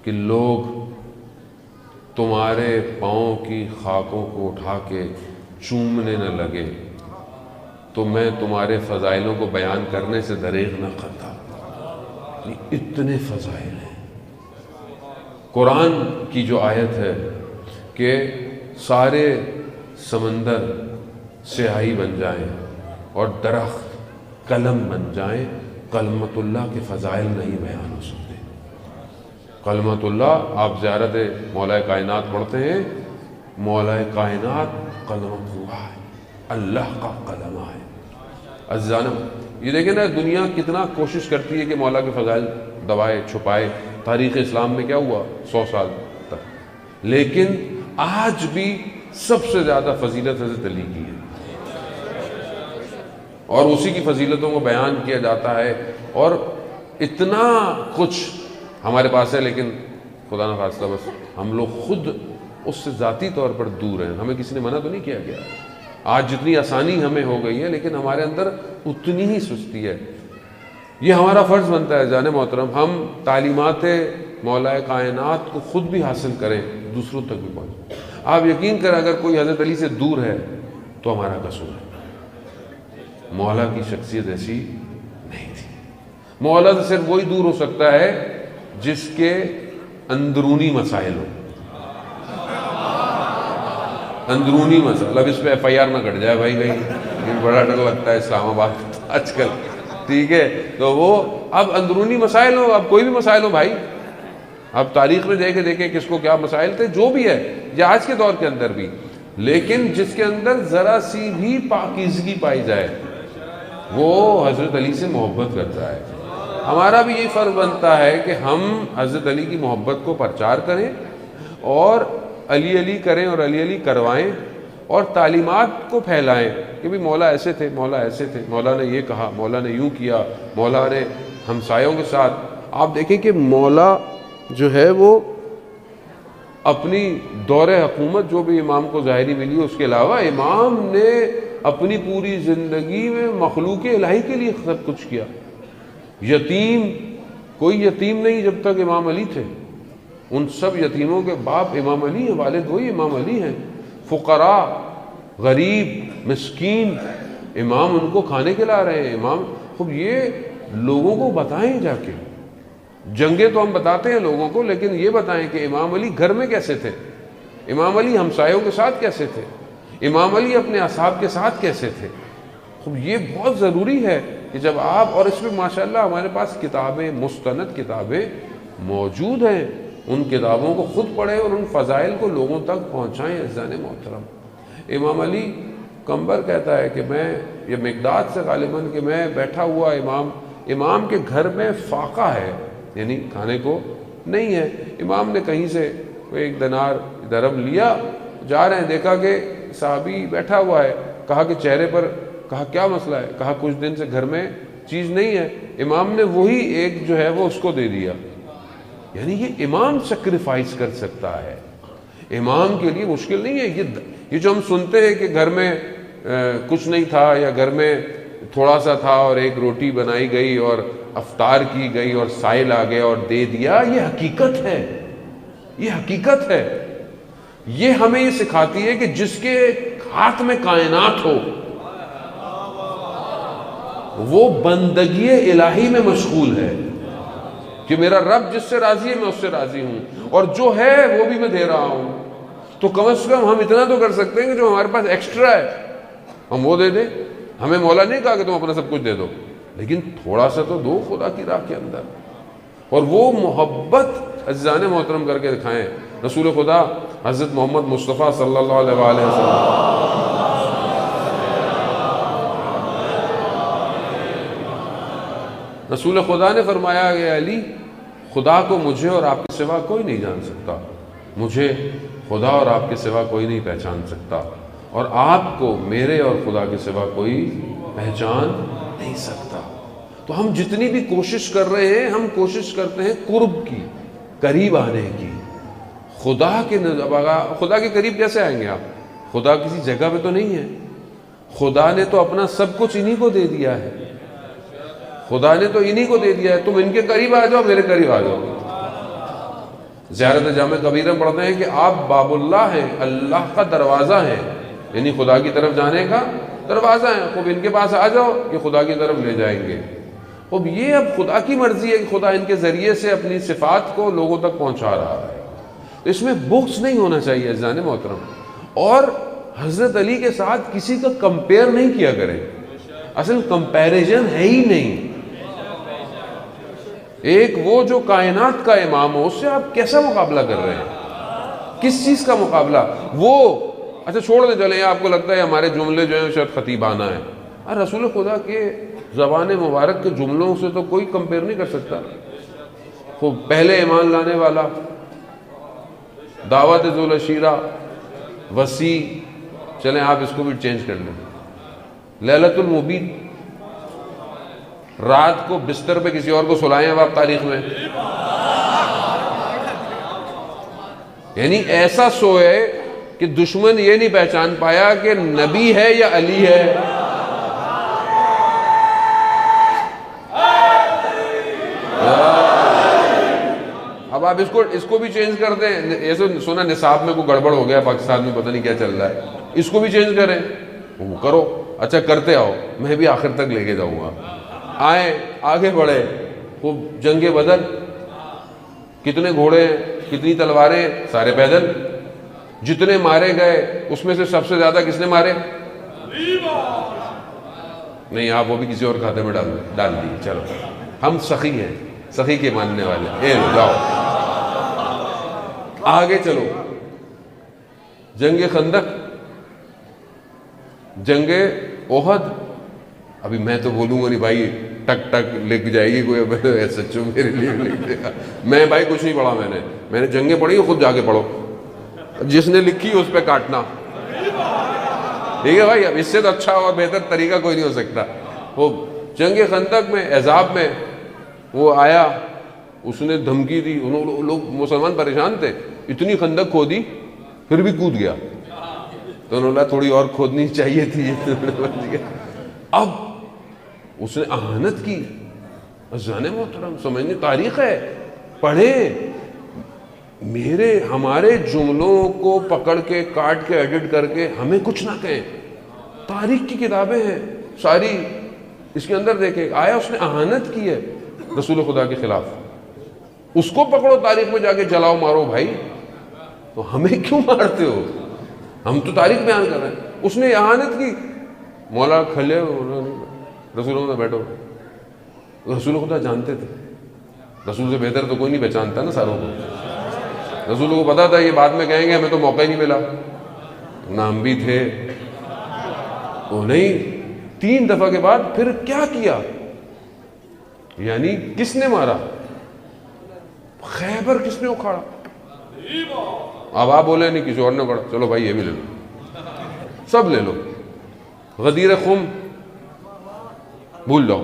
کہ لوگ تمہارے پاؤں کی خاکوں کو اٹھا کے چومنے نہ لگے تو میں تمہارے فضائلوں کو بیان کرنے سے دریغ نہ کرتا۔ اتنے فضائل ہیں۔ قرآن کی جو آیت ہے کہ سارے سمندر سیاہی بن جائیں اور درخت قلم بن جائیں، کلمت اللہ کے فضائل نہیں بیان ہو سکتے۔ کلمت اللہ، آپ زیارت مولا کائنات پڑھتے ہیں، مولا کائنات کلمت اللہ ہے، اللہ کا کلمہ ہے۔ عزیزان یہ دیکھیں نا، دنیا کتنا کوشش کرتی ہے کہ مولا کے فضائل دبائے چھپائے۔ تاریخ اسلام میں کیا ہوا 100 سال تک، لیکن آج بھی سب سے زیادہ فضیلت حضرت علی کی ہے، اور اسی کی فضیلتوں کو بیان کیا جاتا ہے، اور اتنا کچھ ہمارے پاس ہے، لیکن خدا نہ خواستہ بس ہم لوگ خود اس سے ذاتی طور پر دور ہیں۔ ہمیں کسی نے منع تو نہیں کیا گیا، آج جتنی آسانی ہمیں ہو گئی ہے لیکن ہمارے اندر اتنی ہی سستی ہے۔ یہ ہمارا فرض بنتا ہے جان محترم، ہم تعلیمات مولا کائنات کو خود بھی حاصل کریں، دوسروں تک بھی پہنچیں۔ آپ یقین کریں اگر کوئی حضرت علی سے دور ہے تو ہمارا قصور ہے۔ مولا کی شخصیت ایسی نہیں تھی۔ مولا سے صرف وہی دور ہو سکتا ہے جس کے اندرونی مسائل ہو، اندرونی مسئلہ۔ اب اس پہ FIR نہ کٹ جائے بھائی، بڑا ڈر لگتا ہے اسلام آباد آج کل، ٹھیک ہے؟ تو وہ اب اندرونی مسائل ہو، اب کوئی بھی مسائل ہو بھائی، اب تاریخ میں دیکھیں کس کو کیا مسائل تھے، جو بھی ہے، یا آج کے دور کے اندر بھی، لیکن جس کے اندر ذرا سی بھی پاکیزگی پائی جائے وہ حضرت علی سے محبت کرتا ہے۔ ہمارا بھی یہی فرض بنتا ہے کہ ہم حضرت علی کی محبت کو پرچار کریں اور علی علی کریں اور علی علی کروائیں اور تعلیمات کو پھیلائیں کہ بھی مولا ایسے تھے، مولا ایسے تھے، مولا نے یہ کہا، مولا نے یوں کیا، مولا نے ہمسایوں کے ساتھ۔ آپ دیکھیں کہ مولا جو ہے وہ اپنی دور حکومت جو بھی امام کو ظاہری ملی ہے اس کے علاوہ امام نے اپنی پوری زندگی میں مخلوق الہی کے لیے سب کچھ کیا. یتیم کوئی یتیم نہیں جب تک امام علی تھے، ان سب یتیموں کے باپ امام علی ہیں، والد وہی امام علی ہیں. فقراء، غریب، مسکین، امام ان کو کھانے کھلا رہے ہیں. امام خب یہ لوگوں کو بتائیں جا کے. جنگیں تو ہم بتاتے ہیں لوگوں کو، لیکن یہ بتائیں کہ امام علی گھر میں کیسے تھے، امام علی ہمسایوں کے ساتھ کیسے تھے، امام علی اپنے اصحاب کے ساتھ کیسے تھے. خب یہ بہت ضروری ہے کہ جب آپ، اور اس میں ماشاءاللہ ہمارے پاس کتابیں، مستند کتابیں موجود ہیں، ان کتابوں کو خود پڑھیں اور ان فضائل کو لوگوں تک پہنچائیں. عزیزان محترم، امام علی کمبر کہتا ہے کہ میں، یہ مقداد سے غالباً، کہ میں بیٹھا ہوا امام کے گھر میں فاقہ ہے، یعنی کھانے کو نہیں ہے. امام نے کہیں سے کوئی ایک دینار درہم لیا، جا رہے ہیں، دیکھا کہ صحابی بیٹھا ہوا ہے. کہا کہ چہرے پر، کہا کیا مسئلہ ہے؟ کہا کچھ دن سے گھر میں چیز نہیں ہے. امام نے وہی ایک جو ہے وہ اس کو دے دیا. یعنی یہ امام سیکریفائز کر سکتا ہے، امام کے لیے مشکل نہیں ہے. یہ جو ہم سنتے ہیں کہ گھر میں کچھ نہیں تھا، یا گھر میں تھوڑا سا تھا اور ایک روٹی بنائی گئی اور افطار کی گئی اور سائل آ گیا اور دے دیا، یہ حقیقت ہے، یہ حقیقت ہے. یہ ہمیں یہ سکھاتی ہے کہ جس کے ہاتھ میں کائنات ہو وہ بندگی الہی میں مشغول ہے، کہ میرا رب جس سے راضی ہے میں اس سے راضی ہوں، اور جو ہے وہ بھی میں دے رہا ہوں. تو کم از کم ہم اتنا تو کر سکتے ہیں کہ جو ہمارے پاس ایکسٹرا ہے ہم وہ دے دیں. ہمیں مولا نہیں کہا کہ تم اپنا سب کچھ دے دو، لیکن تھوڑا سا تو دو خدا کی راہ کے اندر، اور وہ محبت عزیزان محترم کر کے دکھائیں. رسول خدا حضرت محمد مصطفیٰ صلی اللہ علیہ وآلہ وسلم رسول خدا نے فرمایا کہ علی، خدا کو مجھے اور آپ کے سوا کوئی نہیں جان سکتا، مجھے خدا اور آپ کے سوا کوئی نہیں پہچان سکتا، اور آپ کو میرے اور خدا کے سوا کوئی پہچان نہیں سکتا. تو ہم جتنی بھی کوشش کر رہے ہیں، ہم کوشش کرتے ہیں قرب کی، قریب آنے کی. خدا کے قریب کیسے آئیں گے آپ؟ خدا کسی جگہ پہ تو نہیں ہے، خدا نے تو اپنا سب کچھ انہی کو دے دیا ہے، خدا نے تو انہی کو دے دیا ہے. تم ان کے قریب آ جاؤ، میرے قریب آ جاؤ. زیارت جامع کبیرہ پڑھتے ہیں کہ آپ باب اللہ ہیں، اللہ کا دروازہ ہیں، یعنی خدا کی طرف جانے کا دروازہ ہیں. خوب ان کے پاس آ جاؤ کہ خدا کی طرف لے جائیں گے. خوب یہ اب خدا کی مرضی ہے کہ خدا ان کے ذریعے سے اپنی صفات کو لوگوں تک پہنچا رہا ہے. اس میں بغض نہیں ہونا چاہیے عزیزان محترم، اور حضرت علی کے ساتھ کسی کا کمپیئر نہیں کیا کریں. اصل کمپیریزن ہے ہی نہیں. ایک وہ جو کائنات کا امام ہو، اس سے آپ کیسا مقابلہ کر رہے ہیں؟ کس چیز کا مقابلہ؟ وہ اچھا چھوڑ دیں، چلیں آپ کو لگتا ہے ہمارے جملے جو ہیں شاید خطیبانہ ہیں. رسول خدا کے زبان مبارک کے جملوں سے تو کوئی کمپیئر نہیں کر سکتا. خوب پہلے ایمان لانے والا، دعوت ذو العشیرہ، وسیع. چلیں آپ اس کو بھی چینج کر لیں. لیلۃ المبیت، رات کو بستر پہ کسی اور کو سلائیں اب آپ تاریخ میں، یعنی ایسا سوئے کہ دشمن یہ نہیں پہچان پایا کہ نبی ہے یا علی ہے. اب آپ اس کو بھی چینج کر دیں. ایسے سنا نصاب میں کوئی گڑبڑ ہو گیا پاکستان میں، پتہ نہیں کیا چل رہا ہے، اس کو بھی چینج کریں. وہ کرو، اچھا کرتے آؤ، میں بھی آخر تک لے کے جاؤں گا. آئیں آگے بڑھے. خوب جنگ بدر، کتنے گھوڑے ہیں، کتنی تلواریں ہیں، سارے پیدل. جتنے مارے گئے اس میں سے سب سے زیادہ کس نے مارے؟ نہیں، آپ وہ بھی کسی اور کھاتے میں ڈال دیے. چلو ہم سخی ہیں، سخی کے ماننے والے. جاؤ آگے چلو. جنگ خندق، جنگ احد. ابھی میں تو بولوں گا نہیں بھائی، ٹک ٹک لکھ جائے گی کوئی، سچو میرے لیے لکھ دے گا. میں بھائی کچھ نہیں پڑھا، میں نے جنگیں پڑھی، خود جا کے پڑھو. جس نے لکھی اس پہ کاٹنا. ٹھیک ہے بھائی، اب اس سے تو اچھا اور بہتر طریقہ کوئی نہیں ہو سکتا. وہ جنگ خندق میں، احزاب میں وہ آیا اس نے دھمکی دی, لوگ مسلمان پریشان تھے, اتنی خندق کھودی پھر بھی کود گیا, تو انہوں نے کہا تھوڑی اور کھودنی چاہیے تھی. اب اس نے اہانت کی. عزیزان محترم سمجھنے تاریخ ہے, پڑھیں. ہمارے جملوں کو پکڑ کے کاٹ کے ایڈٹ کر کے ہمیں کچھ نہ کہیں. تاریخ کی کتابیں ہیں ساری, اس کے اندر دیکھیں آیا اس نے اہانت کی ہے رسول خدا کے خلاف, اس کو پکڑو تاریخ میں جا کے جلاؤ مارو بھائی, تو ہمیں کیوں مارتے ہو؟ ہم تو تاریخ بیان کر رہے ہیں. اس نے اہانت کی, مولا کھلے رسول خدا بیٹھو. رسول خدا جانتے تھے, رسول سے بہتر تو کوئی نہیں پہچانتا نا ساروں کو. رسول کو پتا تھا یہ بعد میں کہیں گے ہمیں تو موقع ہی نہیں ملا, نام بھی تھے وہ نہیں. 3 دفعہ کے بعد پھر کیا کیا, یعنی کس نے مارا؟ خیبر کس نے اکھاڑا؟ اب آپ بولے نہیں کسی اور نے اکھاڑا, چلو بھائی یہ بھی لے لو, سب لے لو. غدیر خم بھول جاؤ,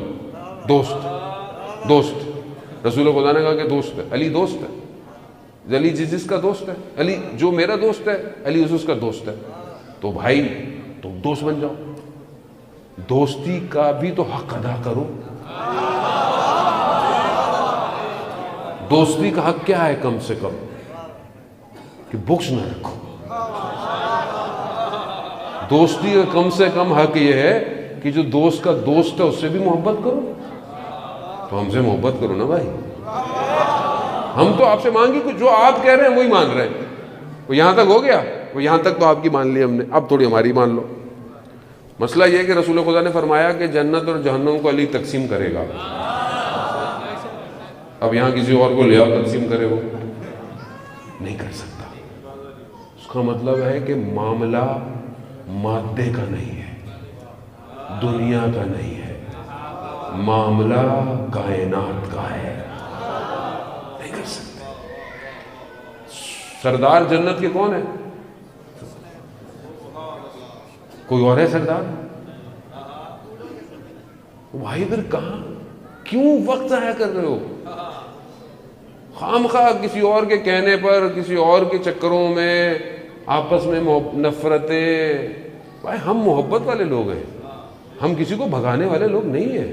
دوست رسول خدا نے کہا کہ دوست ہے, علی دوست ہے, علی جس کا دوست ہے, علی جو میرا دوست ہے, علی اس کا دوست ہے, تو بھائی تم دوست بن جاؤ. دوستی کا بھی تو حق ادا کرو. دوستی کا حق کیا ہے؟ کم سے کم کہ بغض نہ رکھو. دوستی کا کم سے کم حق یہ ہے کہ جو دوست کا دوست ہے اس سے بھی محبت کرو. تو ہم سے محبت کرو نا بھائی. ہم تو آپ سے مانگی کچھ, جو آپ کہہ رہے ہیں وہی مان رہے ہیں. وہ یہاں تک ہو گیا, وہ یہاں تک تو آپ کی مان لی ہم نے, اب تھوڑی ہماری مان لو. مسئلہ یہ ہے کہ رسول خدا نے فرمایا کہ جنت اور جہنم کو علی تقسیم کرے گا. اب یہاں کسی اور کو لے آؤ تقسیم کرے, وہ نہیں کر سکتا. اس کا مطلب ہے کہ معاملہ مادے کا نہیں ہے, دنیا کا نہیں ہے, معاملہ کائنات کا ہے. نہیں کر سکتے. سردار جنت کے کون ہے؟ کوئی اور ہے سردار؟ بھائی پھر کہاں کیوں وقت ضائع کر رہے ہو؟ خام خواہ کسی اور کے کہنے پر, کسی اور کے چکروں میں آپس میں نفرتیں. بھائی ہم محبت والے لوگ ہیں, ہم کسی کو بھگانے والے لوگ نہیں ہیں.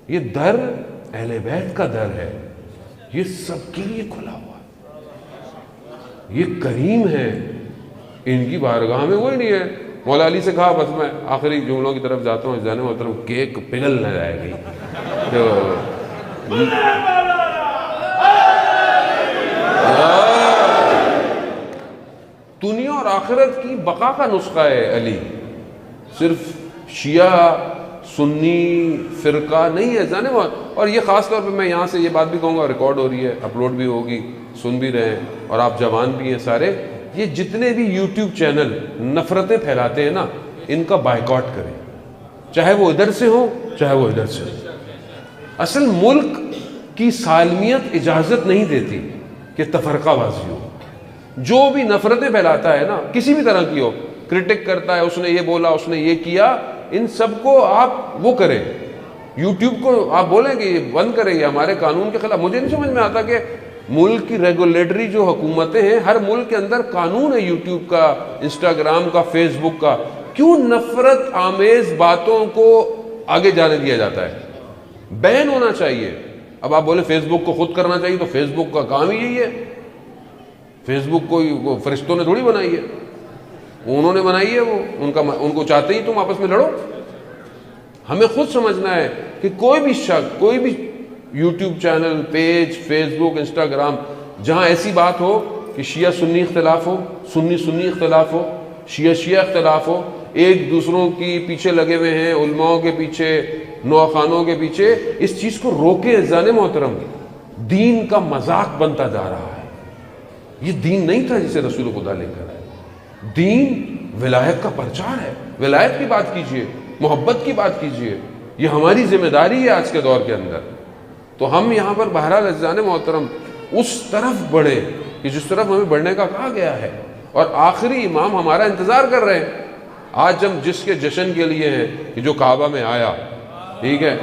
یہ در اہل بیت کا در ہے, یہ سب کے لیے کھلا ہوا ہے. یہ کریم ہے, ان کی بارگاہ میں وہی نہیں ہے. مولا علی سے کہا, بس میں آخری جملوں کی طرف جاتا ہوں, جانے محترم کیک پگھل نہ جائے گی. دنیا اور آخرت کی بقا کا نسخہ ہے علی, صرف شیعہ سنی فرقہ نہیں ہے جانے. اور یہ خاص طور پہ میں یہاں سے یہ بات بھی کہوں گا, ریکارڈ ہو رہی ہے, اپلوڈ بھی ہوگی, سن بھی رہے ہیں, اور آپ جوان بھی ہیں سارے. یہ جتنے بھی یوٹیوب چینل نفرتیں پھیلاتے ہیں نا, ان کا بائیکاٹ کریں, چاہے وہ ادھر سے ہو چاہے وہ ادھر سے ہو. اصل ملک کی سالمیت اجازت نہیں دیتی کہ تفرقہ بازی ہو. جو بھی نفرتیں پھیلاتا ہے نا, کسی بھی طرح کی ہو, کرٹک کرتا ہے, اس نے یہ بولا, اس نے یہ کیا, ان سب کو آپ وہ کریں. یوٹیوب کو آپ بولیں کہ یہ بند کریں, یہ ہمارے قانون کے خلاف. مجھے نہیں سمجھ میں آتا کہ ملک کی ریگولیٹری جو حکومتیں ہیں, ہر ملک کے اندر قانون ہے یوٹیوب کا, انسٹاگرام کا, فیس بک کا, کیوں نفرت آمیز باتوں کو آگے جانے دیا جاتا ہے؟ بین ہونا چاہیے. اب آپ بولے فیس بک کو خود کرنا چاہیے, تو فیس بک کا کام ہی یہی ہے. فیس بک کو فرشتوں نے تھوڑی بنائی ہے, انہوں نے بنائی ہے. وہ ان کو چاہتے ہی تم آپس میں لڑو. ہمیں خود سمجھنا ہے کہ کوئی بھی شخص, کوئی بھی یوٹیوب چینل, پیج, فیس بک, انسٹاگرام, جہاں ایسی بات ہو کہ شیعہ سنی اختلاف ہو, سنی اختلاف ہو, شیعہ اختلاف ہو, ایک دوسروں کی پیچھے لگے ہوئے ہیں, علماؤں کے پیچھے, نوخانوں کے پیچھے, اس چیز کو روکے. عزیزان محترم, دین کا مذاق بنتا جا رہا ہے. یہ دین نہیں تھا جسے رسول خدا لے کر آئے. دین ولایت کا پرچار ہے. ولایت کی بات کیجئے, محبت کی بات کیجئے. یہ ہماری ذمہ داری ہے آج کے دور کے اندر. تو ہم یہاں پر بہرحال عزیزان محترم اس طرف بڑھے کہ جس طرف ہمیں بڑھنے کا کہا گیا ہے. اور آخری امام ہمارا انتظار کر رہے ہیں. آج ہم جس کے جشن کے لیے ہیں کہ جو کعبہ میں آیا, ٹھیک ہے,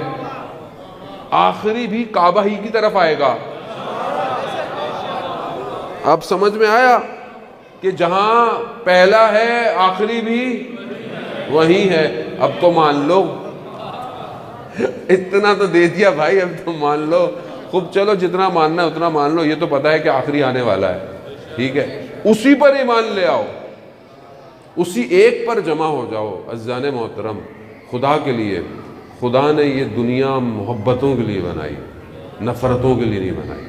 آخری بھی کعبہ ہی کی طرف آئے گا. اب سمجھ میں آیا کہ جہاں پہلا ہے آخری بھی وہی ہے. اب تو مان لو, اتنا تو دے دیا بھائی, اب تو مان لو. خوب چلو جتنا ماننا ہے اتنا مان لو. یہ تو پتا ہے کہ آخری آنے والا ہے, ٹھیک ہے, اسی پر ایمان لے آؤ, اسی ایک پر جمع ہو جاؤ. عزیزان محترم, خدا کے لیے, خدا نے یہ دنیا محبتوں کے لیے بنائی, نفرتوں کے لیے نہیں بنائی,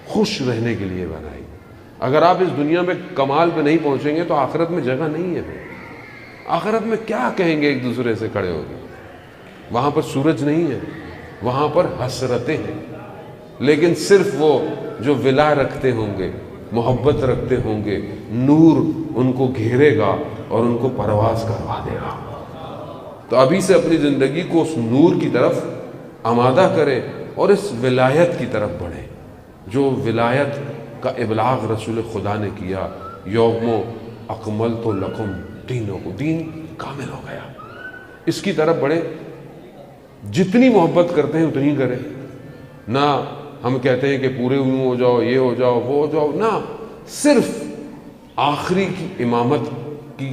خوش رہنے کے لیے بنائی. اگر آپ اس دنیا میں کمال پہ نہیں پہنچیں گے تو آخرت میں جگہ نہیں ہے. آخرت میں کیا کہیں گے ایک دوسرے سے کھڑے ہو کے؟ وہاں پر سورج نہیں ہے, وہاں پر حسرتیں ہیں. لیکن صرف وہ جو ولا رکھتے ہوں گے, محبت رکھتے ہوں گے, نور ان کو گھیرے گا اور ان کو پرواز کروا دے گا. تو ابھی سے اپنی زندگی کو اس نور کی طرف آمادہ کریں اور اس ولایت کی طرف بڑھیں جو ولایت کا ابلاغ رسول خدا نے کیا. یوم اکملت لکم دینکم, دین کامل ہو گیا. اس کی طرف بڑھیں. جتنی محبت کرتے ہیں اتنی کریں. نہ ہم کہتے ہیں کہ پورے یوں ہو جاؤ, یہ ہو جاؤ, وہ ہو جاؤ, نہ, صرف آخری کی امامت کی,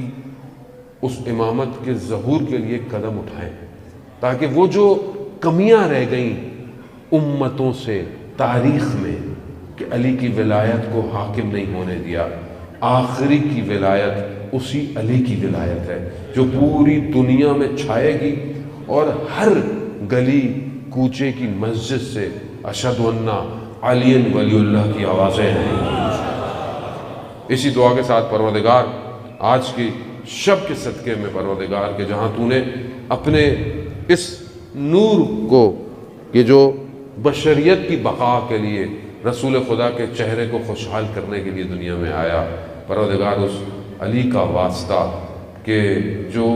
اس امامت کے ظہور کے لیے قدم اٹھائیں تاکہ وہ جو کمیاں رہ گئیں امتوں سے تاریخ میں کہ علی کی ولایت کو حاکم نہیں ہونے دیا, آخری کی ولایت اسی علی کی ولایت ہے جو پوری دنیا میں چھائے گی اور ہر گلی کوچے کی مسجد سے اشہد ان علی ولی اللہ کی آوازیں ہیں. اسی دعا کے ساتھ پروردگار آج کی شب کے صدقے میں پروردگار کہ جہاں تو نے اپنے اس نور کو کہ جو بشریت کی بقا کے لیے رسول خدا کے چہرے کو خوشحال کرنے کے لیے دنیا میں آیا, پروردگار اس علی کا واسطہ کہ جو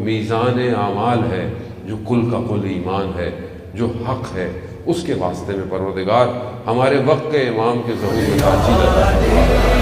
میزان اعمال ہے, جو کل کا کل ایمان ہے, جو حق ہے, اس کے واسطے میں پروردگار ہمارے وقت کے امام کے ظہور میں تاجیل عطا فرما.